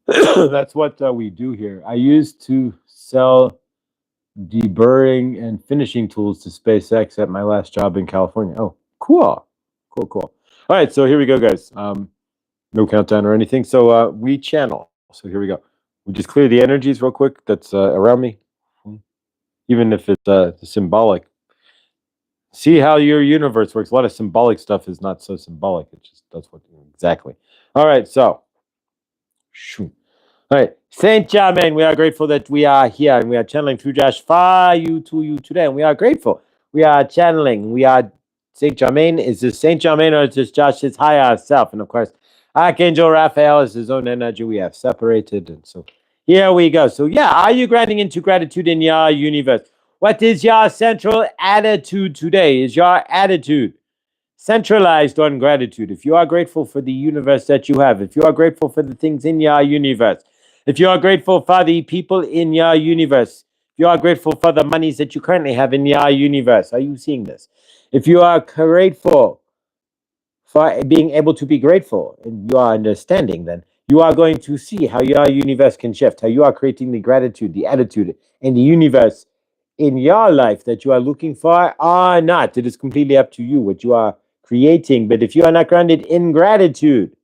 A: that's what we do here. I used to sell deburring and finishing tools to SpaceX at my last job in California. Oh, cool. All right, so here we go, guys. No countdown or anything. So we channel. So here we go. We just clear the energies real quick that's around me, even if it's symbolic. See how your universe works. A lot of symbolic stuff is not so symbolic. It just does what exactly. All right, so. All right, Saint Germain, we are grateful that we are here and we are channeling through Josh for you to you today. And we are grateful. We are channeling. We are Saint Germain. Is this Saint Germain or is this Josh's higher self? And of course, Archangel Raphael is his own energy. We have separated. And so here we go. So yeah, are you grounding into gratitude in your universe? What is your central attitude today? Is your attitude centralized on gratitude? If you are grateful for the universe that you have, if you are grateful for the things in your universe, if you are grateful for the people in your universe, if you are grateful for the monies that you currently have in your universe, are you seeing this? If you are grateful for being able to be grateful and you are understanding, then you are going to see how your universe can shift, how you are creating the gratitude, the attitude, and the universe in your life that you are looking for or not. It is completely up to you what you are creating. But if you are not grounded in gratitude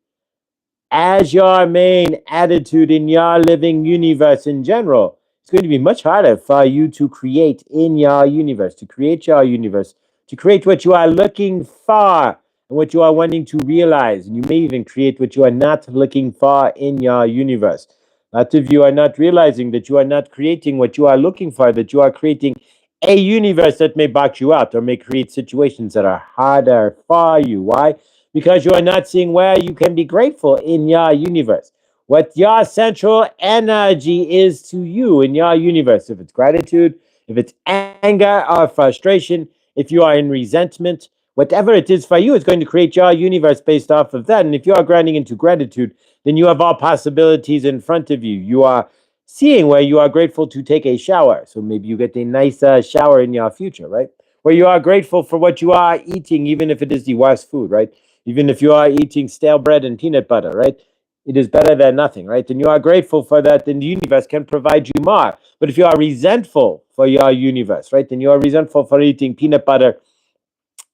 A: as your main attitude in your living universe in general, it's going to be much harder for you to create in your universe, to create your universe, to create what you are looking for and what you are wanting to realize. And you may even create what you are not looking for in your universe. A lot of you are not realizing that you are not creating what you are looking for, that you are creating a universe that may box you out or may create situations that are harder for you. Why? Because you are not seeing where you can be grateful in your universe. What your central energy is to you in your universe. If it's gratitude, if it's anger or frustration, if you are in resentment, whatever it is for you, it's going to create your universe based off of that. And if you are grounding into gratitude, then you have all possibilities in front of you. You are seeing where you are grateful to take a shower. So maybe you get a nice shower in your future, right? Where you are grateful for what you are eating, even if it is the worst food, right? Even if you are eating stale bread and peanut butter, right? It is better than nothing, right? And you are grateful for that, then the universe can provide you more. But if you are resentful for your universe, right? Then you are resentful for eating peanut butter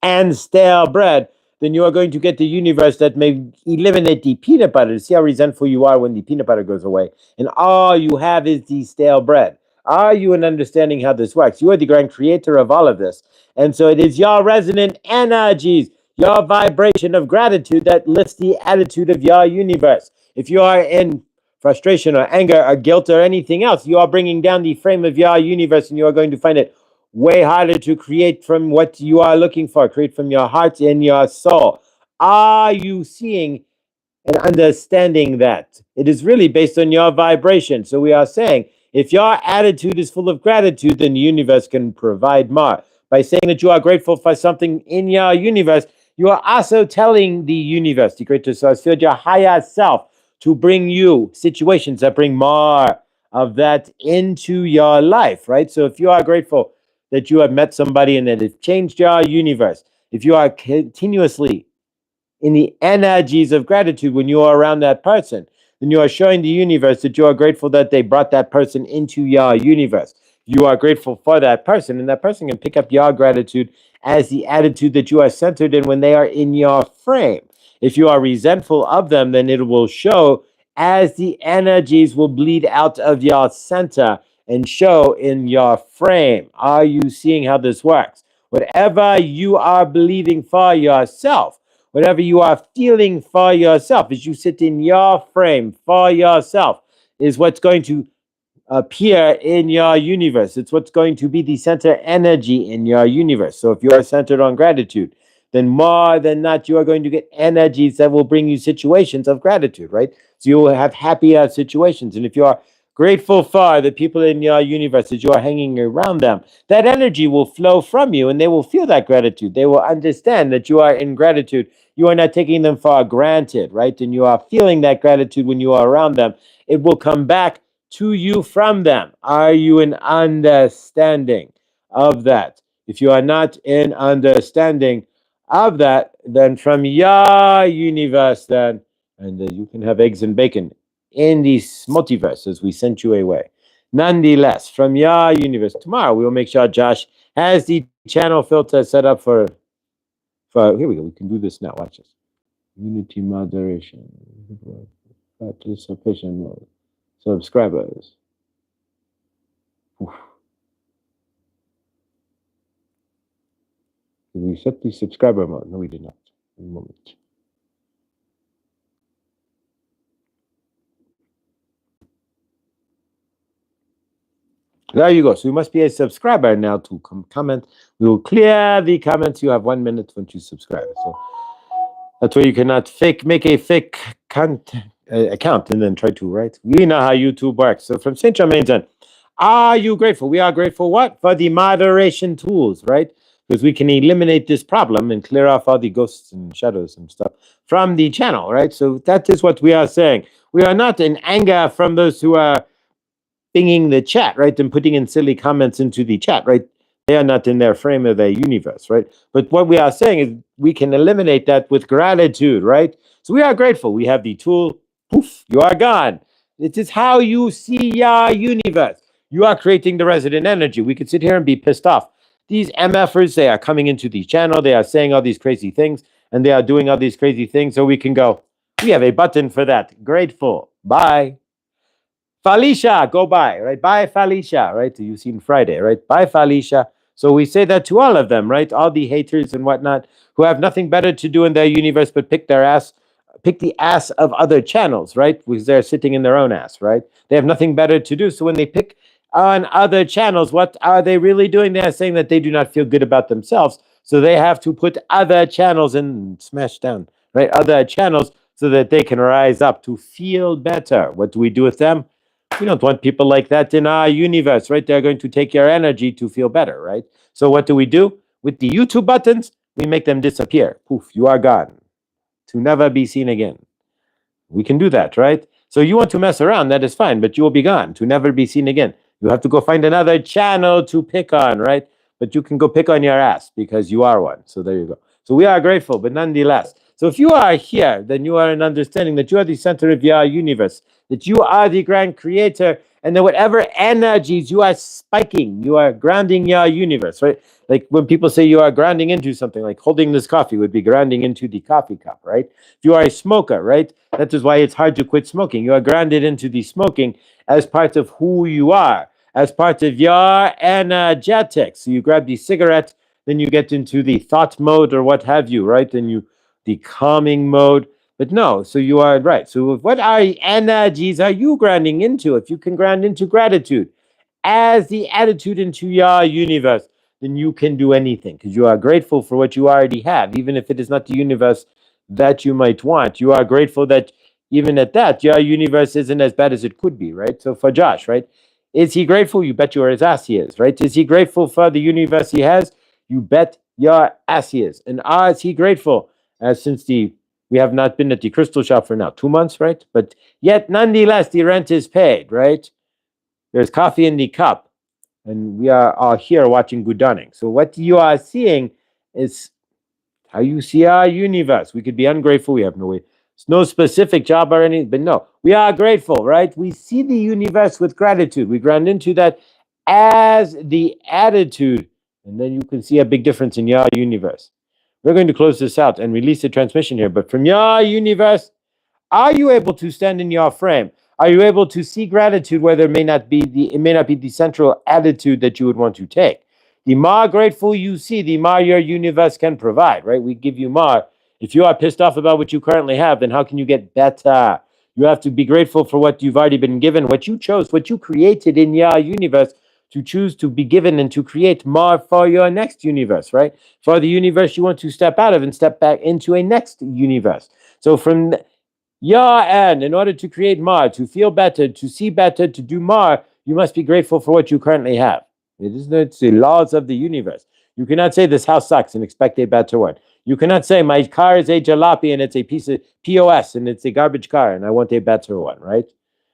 A: and stale bread, then you are going to get the universe that may eliminate the peanut butter. See how resentful you are when the peanut butter goes away, and all you have is the stale bread. Are you in understanding how this works? You are the grand creator of all of this. And so it is your resonant energies, your vibration of gratitude that lifts the attitude of your universe. If you are in frustration or anger or guilt or anything else, you are bringing down the frame of your universe, and you are going to find it way harder to create from what you are looking for, create from your heart and your soul. Are you seeing and understanding that? It is really based on your vibration. So we are saying, if your attitude is full of gratitude, then the universe can provide more. By saying that you are grateful for something in your universe, you are also telling the universe, the greater source field, your higher self, to bring you situations that bring more of that into your life, right? So if you are grateful that you have met somebody and that it changed your universe, if you are continuously in the energies of gratitude when you are around that person, then you are showing the universe that you are grateful that they brought that person into your universe. You are grateful for that person, and that person can pick up your gratitude as the attitude that you are centered in when they are in your frame. If you are resentful of them, then it will show as the energies will bleed out of your center and show in your frame. Are you seeing how this works? Whatever you are believing for yourself, whatever you are feeling for yourself, as you sit in your frame for yourself, is what's going to appear in your universe. It's what's going to be the center energy in your universe. So if you are centered on gratitude, then more than not, you are going to get energies that will bring you situations of gratitude, right? So you will have happier situations. And if you are grateful for the people in your universe as you are hanging around them, that energy will flow from you and they will feel that gratitude. They will understand that you are in gratitude. You are not taking them for granted, right? And you are feeling that gratitude when you are around them. It will come back to you from them. Are you in understanding of that? If you are not in understanding of that, then from your universe, then, and you can have eggs and bacon in this multiverse as we sent you away. Nonetheless, from your universe, tomorrow we will make sure Josh has the channel filter set up for here we go. We can do this now. Watch this. Unity moderation, participation mode, subscribers. Oof. Did we set the subscriber mode? No, we did not. One moment. There you go. So you must be a subscriber now to comment. We will clear the comments. You have 1 minute once you subscribe. So that's where you cannot make a fake account and then try to, right? We know how YouTube works. So from St. Germain, Are you grateful? We are grateful what? For the moderation tools, right? Because we can eliminate this problem and clear off all the ghosts and shadows and stuff from the channel, right? So that is what we are saying. We are not in anger from those who are pinging the chat, right? And putting in silly comments into the chat, right? They are not in their frame of their universe, right? But what we are saying is we can eliminate that with gratitude, right? So we are grateful. We have the tool. Poof, you are gone. It is how you see your universe. You are creating the resident energy. We could sit here and be pissed off. These MFers, they are coming into the channel. They are saying all these crazy things and they are doing all these crazy things. So we can go, we have a button for that. Grateful. Bye. Felicia, go by, right? Bye, Felicia, right? You've seen Friday, right? Bye, Felicia. So we say that to all of them, right? All the haters and whatnot who have nothing better to do in their universe but pick the ass of other channels, right? Because they're sitting in their own ass, right? They have nothing better to do. So when they pick on other channels, what are they really doing? They are saying that they do not feel good about themselves. So they have to put other channels in, smash down, right? Other channels so that they can rise up to feel better. What do we do with them? We don't want people like that in our universe, right? They're going to take your energy to feel better, right? So what do? With the YouTube buttons, we make them disappear. Poof, you are gone to never be seen again. We can do that, right? So you want to mess around, that is fine, but you will be gone to never be seen again. You have to go find another channel to pick on, right? But you can go pick on your ass because you are one. So there you go. So we are grateful, but nonetheless. So if you are here, then you are in understanding that you are the center of your universe, that you are the grand creator, and that whatever energies you are spiking, you are grounding your universe, right? Like when people say you are grounding into something, like holding this coffee would be grounding into the coffee cup, right? If you are a smoker, right? That is why it's hard to quit smoking. You are grounded into the smoking as part of who you are, as part of your energetics. So you grab the cigarette, then you get into the thought mode or what have you, right? Then the calming mode. But no, so you are right. So what energies are you grounding into? If you can ground into gratitude as the attitude into your universe, then you can do anything because you are grateful for what you already have, even if it is not the universe that you might want. You are grateful that even at that, your universe isn't as bad as it could be, right? So for Josh, right? Is he grateful? You bet your ass he is, right? Is he grateful for the universe he has? You bet your ass he is. And is he grateful? Since we have not been at the crystal shop for now 2 months, right? But yet, nonetheless, the rent is paid, right? There's coffee in the cup, and we are all here watching Gudaning. So what you are seeing is how you see our universe. We could be ungrateful. We have no way. It's no specific job or anything, but no, we are grateful, right? We see the universe with gratitude. We ground into that as the attitude, and then you can see a big difference in your universe. We're going to close this out and release the transmission here, but from your universe, are you able to stand in your frame? Are you able to see gratitude where it may not be the central attitude that you would want to take? The more grateful you see, the more your universe can provide, right? We give you more. If you are pissed off about what you currently have, then how can you get better? You have to be grateful for what you've already been given, what you chose, what you created in your universe to choose to be given and to create more for your next universe, right? For the universe you want to step out of and step back into a next universe. So from your end, in order to create more, to feel better, to see better, to do more, you must be grateful for what you currently have. It's the laws of the universe. You cannot say this house sucks and expect a better one. You cannot say my car is a jalopy and it's a piece of POS and it's a garbage car and I want a better one, right?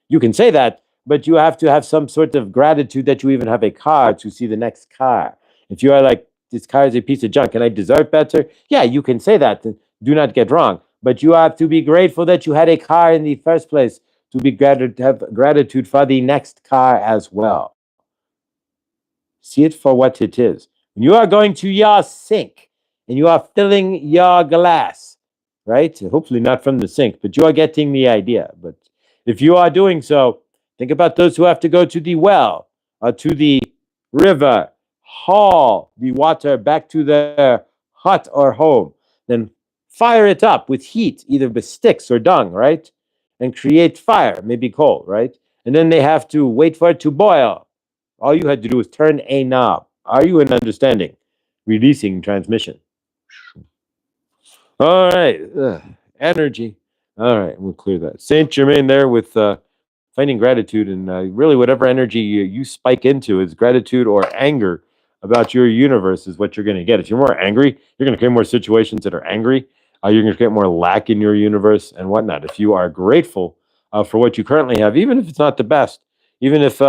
A: You can say that, but you have to have some sort of gratitude that you even have a car to see the next car. If you are like, this car is a piece of junk and I deserve better, yeah, you can say that. Do not get wrong. But you have to be grateful that you had a car in the first place, to have gratitude for the next car as well. See it for what it is. When you are going to your sink and you are filling your glass, right? Hopefully not from the sink, but you are getting the idea. But if you are doing so, think about those who have to go to the well or to the river, haul the water back to their hut or home. Then fire it up with heat, either with sticks or dung, right? And create fire, maybe coal, right? And then they have to wait for it to boil. All you had to do was turn a knob. Are you in understanding? Releasing transmission. All right. Energy. All right, we'll clear that. Saint Germain there with finding gratitude, and really whatever energy you spike into is gratitude or anger about your universe is what you're going to get. If you're more angry, you're going to create more situations that are angry. You're going to create more lack in your universe and whatnot. If you are grateful for what you currently have, even if it's not the best, even if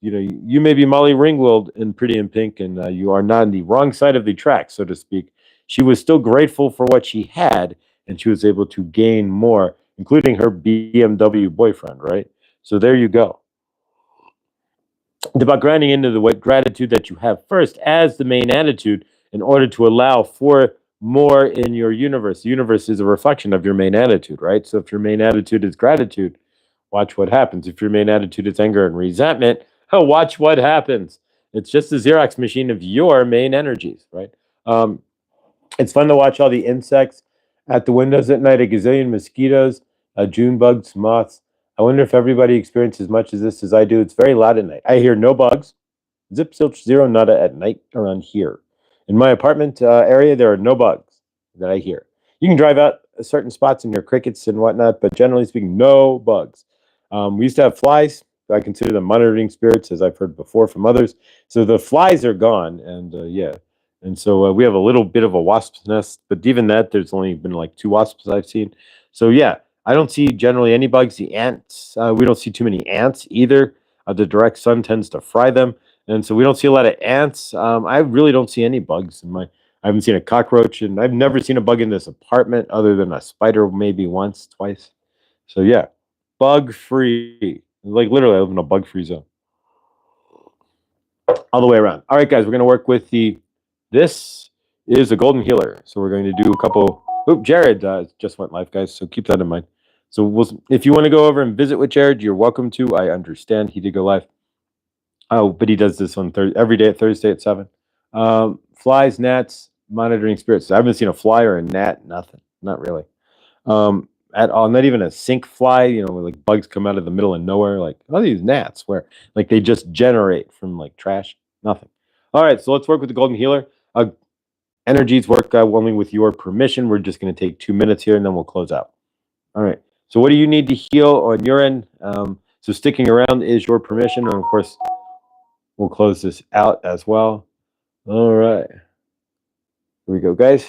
A: you may be Molly Ringwald in Pretty in Pink, and you are not on the wrong side of the track, so to speak. She was still grateful for what she had, and she was able to gain more, including her BMW boyfriend, right? So there you go. It's about grounding into the gratitude that you have first as the main attitude in order to allow for more in your universe. The universe is a reflection of your main attitude, right? So if your main attitude is gratitude, watch what happens. If your main attitude is anger and resentment, watch what happens. It's just a Xerox machine of your main energies, right? It's fun to watch all the insects at the windows at night, a gazillion mosquitoes, June bugs, moths. I wonder if everybody experiences as much as this as I do. It's very loud at night. I hear no bugs. Zip, zilch, zero, nada at night around here. In my apartment area, there are no bugs that I hear. You can drive out certain spots and hear crickets and whatnot, but generally speaking, no bugs. We used to have flies. I consider them monitoring spirits, as I've heard before from others. So the flies are gone, and yeah. And so we have a little bit of a wasp's nest, but even that, there's only been like 2 wasps I've seen. So yeah, I don't see generally any bugs. The ants, we don't see too many ants either. The direct sun tends to fry them, and so we don't see a lot of ants. I really don't see any bugs in my. I haven't seen a cockroach, and I've never seen a bug in this apartment other than a spider maybe once, twice. So yeah, bug free. Like literally, I live in a bug free zone all the way around. All right, guys, we're gonna work with the. This is a golden healer, so we're going to do a couple. Oh, Jared just went live, guys, so keep that in mind. So if you want to go over and visit with Jared, you're welcome to. I understand he did go live. Oh, but he does this on every day at Thursday at 7. Flies, gnats, monitoring spirits. I haven't seen a fly or a gnat, nothing, not really. At all, not even a sink fly, where like bugs come out of the middle of nowhere, like these gnats where like they just generate from like trash, nothing. All right, so let's work with the golden healer. Energies work only with your permission. We're just going to take 2 minutes here and then we'll close out. All right, so what do you need to heal on your end? So sticking around is your permission, and of course we'll close this out as well. All right, here we go, guys.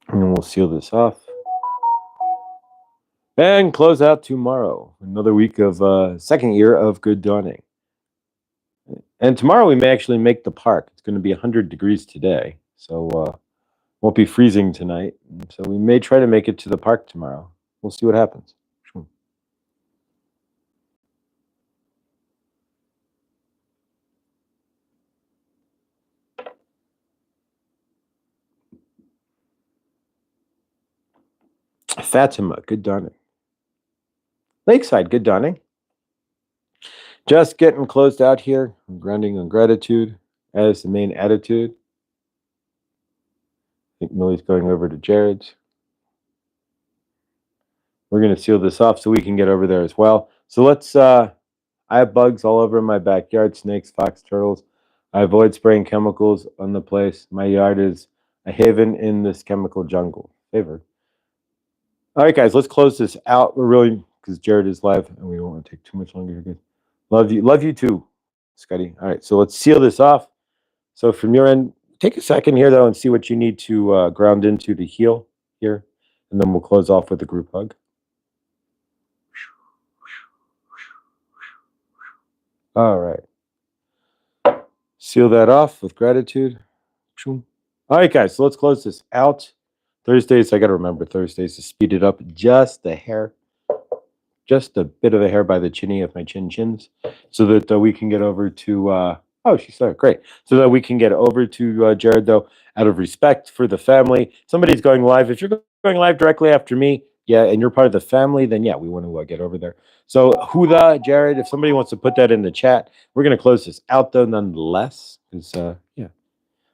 A: And then we'll seal this off. And close out tomorrow. Another week of second year of Good Dawning. And tomorrow we may actually make the park. It's going to be 100 degrees today. So won't be freezing tonight. So we may try to make it to the park tomorrow. We'll see what happens. Fatima, good dawning. Lakeside, good dawning. Just getting closed out here. I'm grounding on gratitude as the main attitude. I think Millie's going over to Jared's. We're going to seal this off so we can get over there as well. So let's, I have bugs all over my backyard, snakes, fox, turtles. I avoid spraying chemicals on the place. My yard is a haven in this chemical jungle. Favored. All right, guys, let's close this out. We're really, because Jared is live, and we don't want to take too much longer here, guys. Love you too, Scotty. All right, so let's seal this off. So from your end, take a second here, though, and see what you need to ground into to heal here, and then we'll close off with a group hug. All right. Seal that off with gratitude. All right, guys, so let's close this out. Thursdays, I got to remember Thursdays to speed it up just a hair. Just a bit of a hair by the chinny of my chins, so that we can get over to, oh, she's there, great. So that we can get over to Jared, though, out of respect for the family. Somebody's going live. If you're going live directly after me, yeah, and you're part of the family, then yeah, we want to get over there. So Huda, Jared, if somebody wants to put that in the chat, we're going to close this out, though, nonetheless, because, yeah.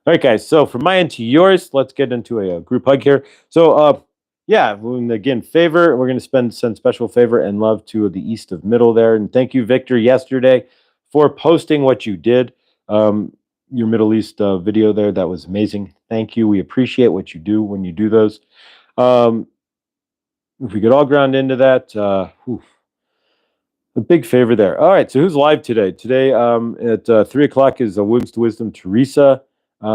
A: All right, guys, so from my end to yours, let's get into a group hug here. So, yeah, again, favor, we're going to send special favor and love to the east of middle there. And thank you, Victor, yesterday for posting what you did, your Middle East video there. That was amazing. thank you. We appreciate what you do when you do those. If we could all ground into that, a big favor there. All right, so who's live today? Today at 3 o'clock is Wombs to Wisdom, Teresa. I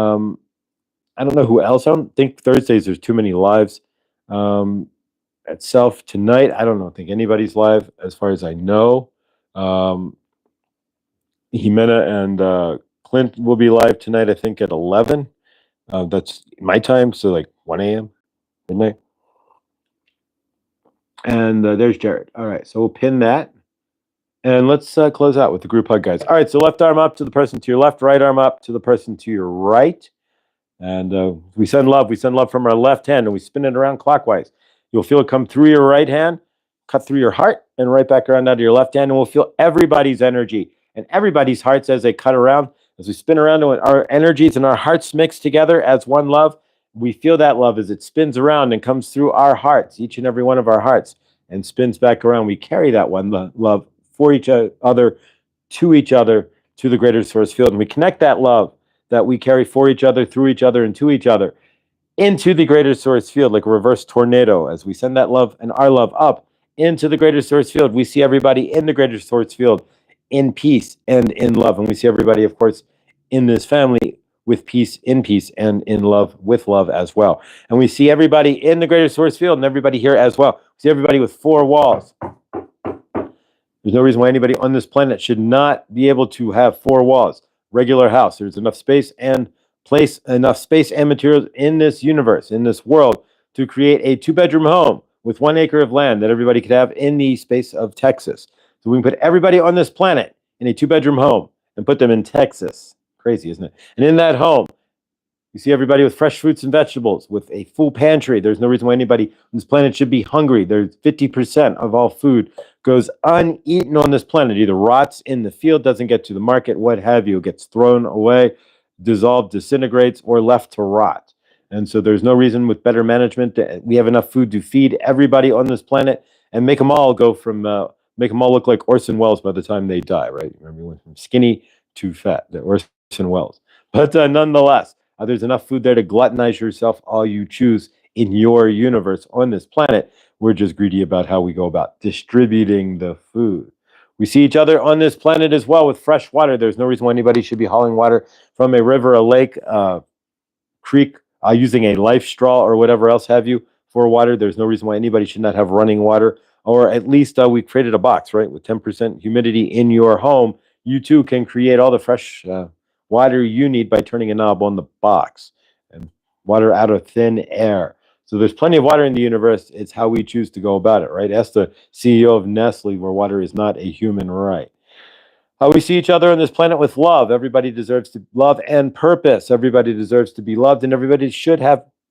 A: don't know who else. I don't think Thursdays there's too many lives. At Self tonight, I don't think anybody's live as far as I know. Jimena and Clint will be live tonight, I think at 11. That's my time, so like 1 a.m. midnight. And there's Jared. All right, so we'll pin that. And let's close out with the group hug, guys. All right, so left arm up to the person to your left, right arm up to the person to your right. And we send love. We send love from our left hand, and we spin it around clockwise. You'll feel it come through your right hand, cut through your heart, and right back around out of your left hand. And we'll feel everybody's energy and everybody's hearts as they cut around. As we spin around, and our energies and our hearts mix together as one love. We feel that love as it spins around and comes through our hearts, each and every one of our hearts, and spins back around. We carry that one love for each other, to the greater source field. And we connect that love that we carry for each other, through each other, and to each other into the greater source field like a reverse tornado. As we send that love and our love up into the greater source field, we see everybody in the greater source field in peace and in love. And we see everybody, of course, in this family with peace, and in love with love as well. And we see everybody in the greater source field and everybody here as well. We see everybody with 4 walls. There's no reason why anybody on this planet should not be able to have 4 walls. Regular house. There's enough space and materials in this universe, in this world, to create a 2-bedroom home with 1 acre of land that everybody could have in the space of Texas. So we can put everybody on this planet in a 2-bedroom home and put them in Texas. Crazy, isn't it? And in that home, you see everybody with fresh fruits and vegetables, with a full pantry. There's no reason why anybody on this planet should be hungry. There's 50% of all food goes uneaten on this planet, either rots in the field, doesn't get to the market, what have you, gets thrown away, dissolved, disintegrates, or left to rot. And so there's no reason with better management that we have enough food to feed everybody on this planet and make them all look like Orson Welles by the time they die, right? Remember, we went from skinny to fat, the Orson Welles. But nonetheless, there's enough food there to gluttonize yourself all you choose in your universe on this planet. We're just greedy about how we go about distributing the food. We see each other on this planet as well with fresh water. There's no reason why anybody should be hauling water from a river, a lake, creek, using a life straw or whatever else have you for water. There's no reason why anybody should not have running water. Or at least we created a box, right, with 10% humidity in your home. You too can create all the fresh water you need by turning a knob on the box, and water out of thin air. So there's plenty of water in the universe. It's how we choose to go about it, right? Ask the CEO of Nestle, where water is not a human right. How we see each other on this planet with love. Everybody deserves to love and purpose. Everybody deserves to be loved, and everybody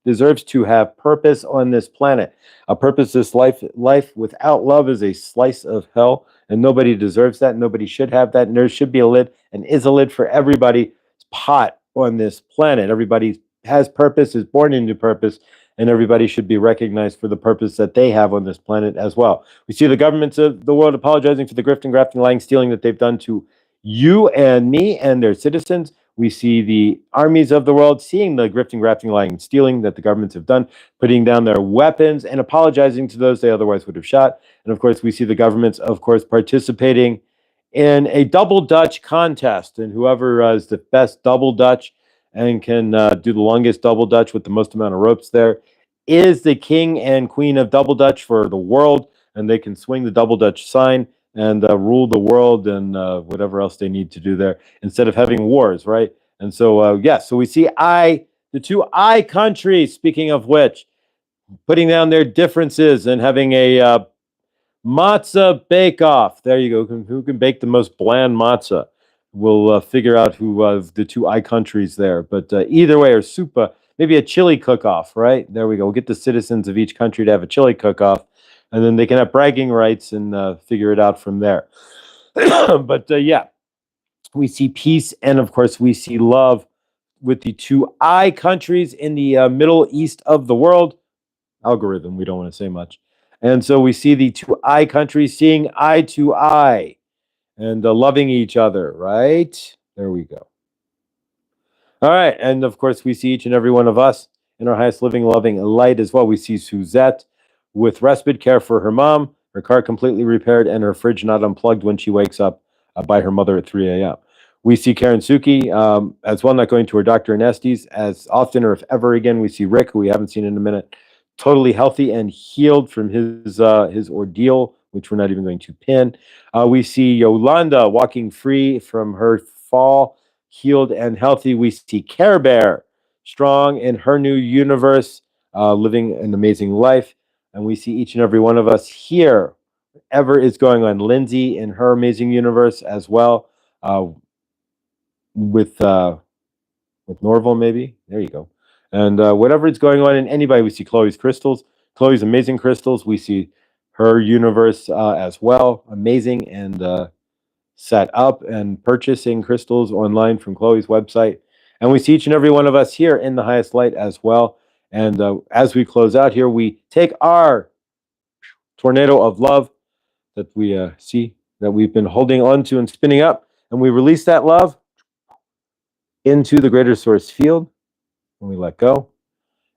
A: deserves to have purpose on this planet. A purposeless life without love is a slice of hell, and nobody deserves that. Nobody should have that. And there should be a lid, and is a lid for everybody's pot on this planet. Everybody has purpose, is born into purpose, and everybody should be recognized for the purpose that they have on this planet as well. We see the governments of the world apologizing for the grifting, grafting, lying, stealing that they've done to you and me and their citizens. We see the armies of the world seeing the grifting, grafting, lying, and stealing that the governments have done, putting down their weapons and apologizing to those they otherwise would have shot. And of course, we see the governments, of course, participating in a double Dutch contest. And whoever is the best double Dutch and can do the longest double Dutch with the most amount of ropes there is the king and queen of double Dutch for the world. And they can swing the double Dutch sign and rule the world and whatever else they need to do there instead of having wars, right? And so, so we see the 2 I countries, speaking of which, putting down their differences and having a matzah bake-off. There you go. Who can bake the most bland matzah? We'll figure out who of the 2 I countries there. But either way, or supa, maybe a chili cook-off, right? There we go. We'll get the citizens of each country to have a chili cook-off, and then they can have bragging rights and figure it out from there. But we see peace, and of course, we see love with the 2 I countries in the Middle East of the world. Algorithm, we don't want to say much. And so we see the 2 I countries seeing eye to eye and loving each other, right? There we go. All right. And of course, we see each and every one of us in our highest living, loving light as well. We see Suzette with respite care for her mom, her car completely repaired, and her fridge not unplugged when she wakes up by her mother at 3 a.m. We see Karen Suki as well, not going to her doctor in Estes as often or if ever again. We see Rick, who we haven't seen in a minute, totally healthy and healed from his ordeal, which we're not even going to pin. We see Yolanda walking free from her fall, healed and healthy. We see Care Bear strong in her new universe, living an amazing life. And we see each and every one of us here, whatever is going on. Lindsay in her amazing universe as well, with Norval, maybe. There you go. And whatever is going on in anybody, we see Chloe's crystals, Chloe's amazing crystals. We see her universe as well, amazing, and set up and purchasing crystals online from Chloe's website. And we see each and every one of us here in the highest light as well. And as we close out here, we take our tornado of love that we see that we've been holding on to and spinning up, and we release that love into the greater source field, and we let go,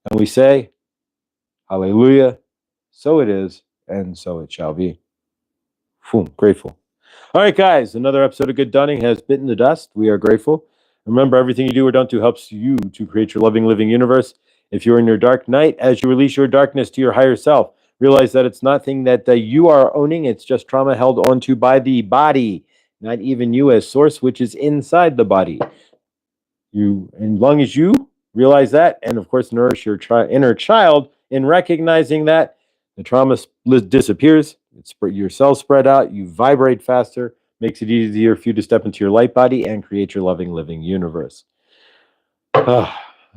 A: and we say, hallelujah, so it is, and so it shall be. Boom, grateful. All right, guys, another episode of Good Dunning has bitten the dust. We are grateful. Remember, everything you do or don't do helps you to create your loving, living universe. If you're in your dark night, as you release your darkness to your higher self, realize that it's nothing that you are owning. It's just trauma held onto by the body, not even you as source, which is inside the body. As long as you realize that, and of course, nourish your inner child in recognizing that, the trauma disappears. Your cells spread out. You vibrate faster. Makes it easier for you to step into your light body and create your loving, living universe. All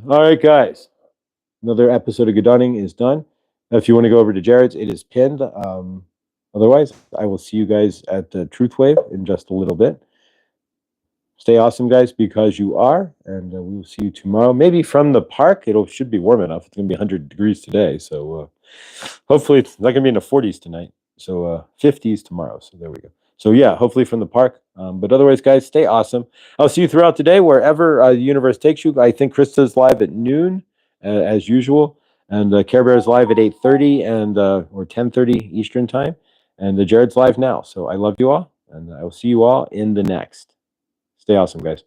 A: right, guys. Another episode of Good Dawning is done. If you want to go over to Jared's, it is pinned. Otherwise, I will see you guys at the Truth Wave in just a little bit. Stay awesome, guys, because you are, and we will see you tomorrow. Maybe from the park. Should be warm enough. It's going to be 100 degrees today, so hopefully it's not going to be in the 40s tonight. So 50s tomorrow. So there we go. So yeah, hopefully from the park. But otherwise, guys, stay awesome. I'll see you throughout the day, wherever the universe takes you. I think Krista's live at noon, as usual, and Care Bear's live at 8:30 and or 10:30 Eastern time, and Jared's live now. So I love you all, and I will see you all in the next. Stay awesome, guys.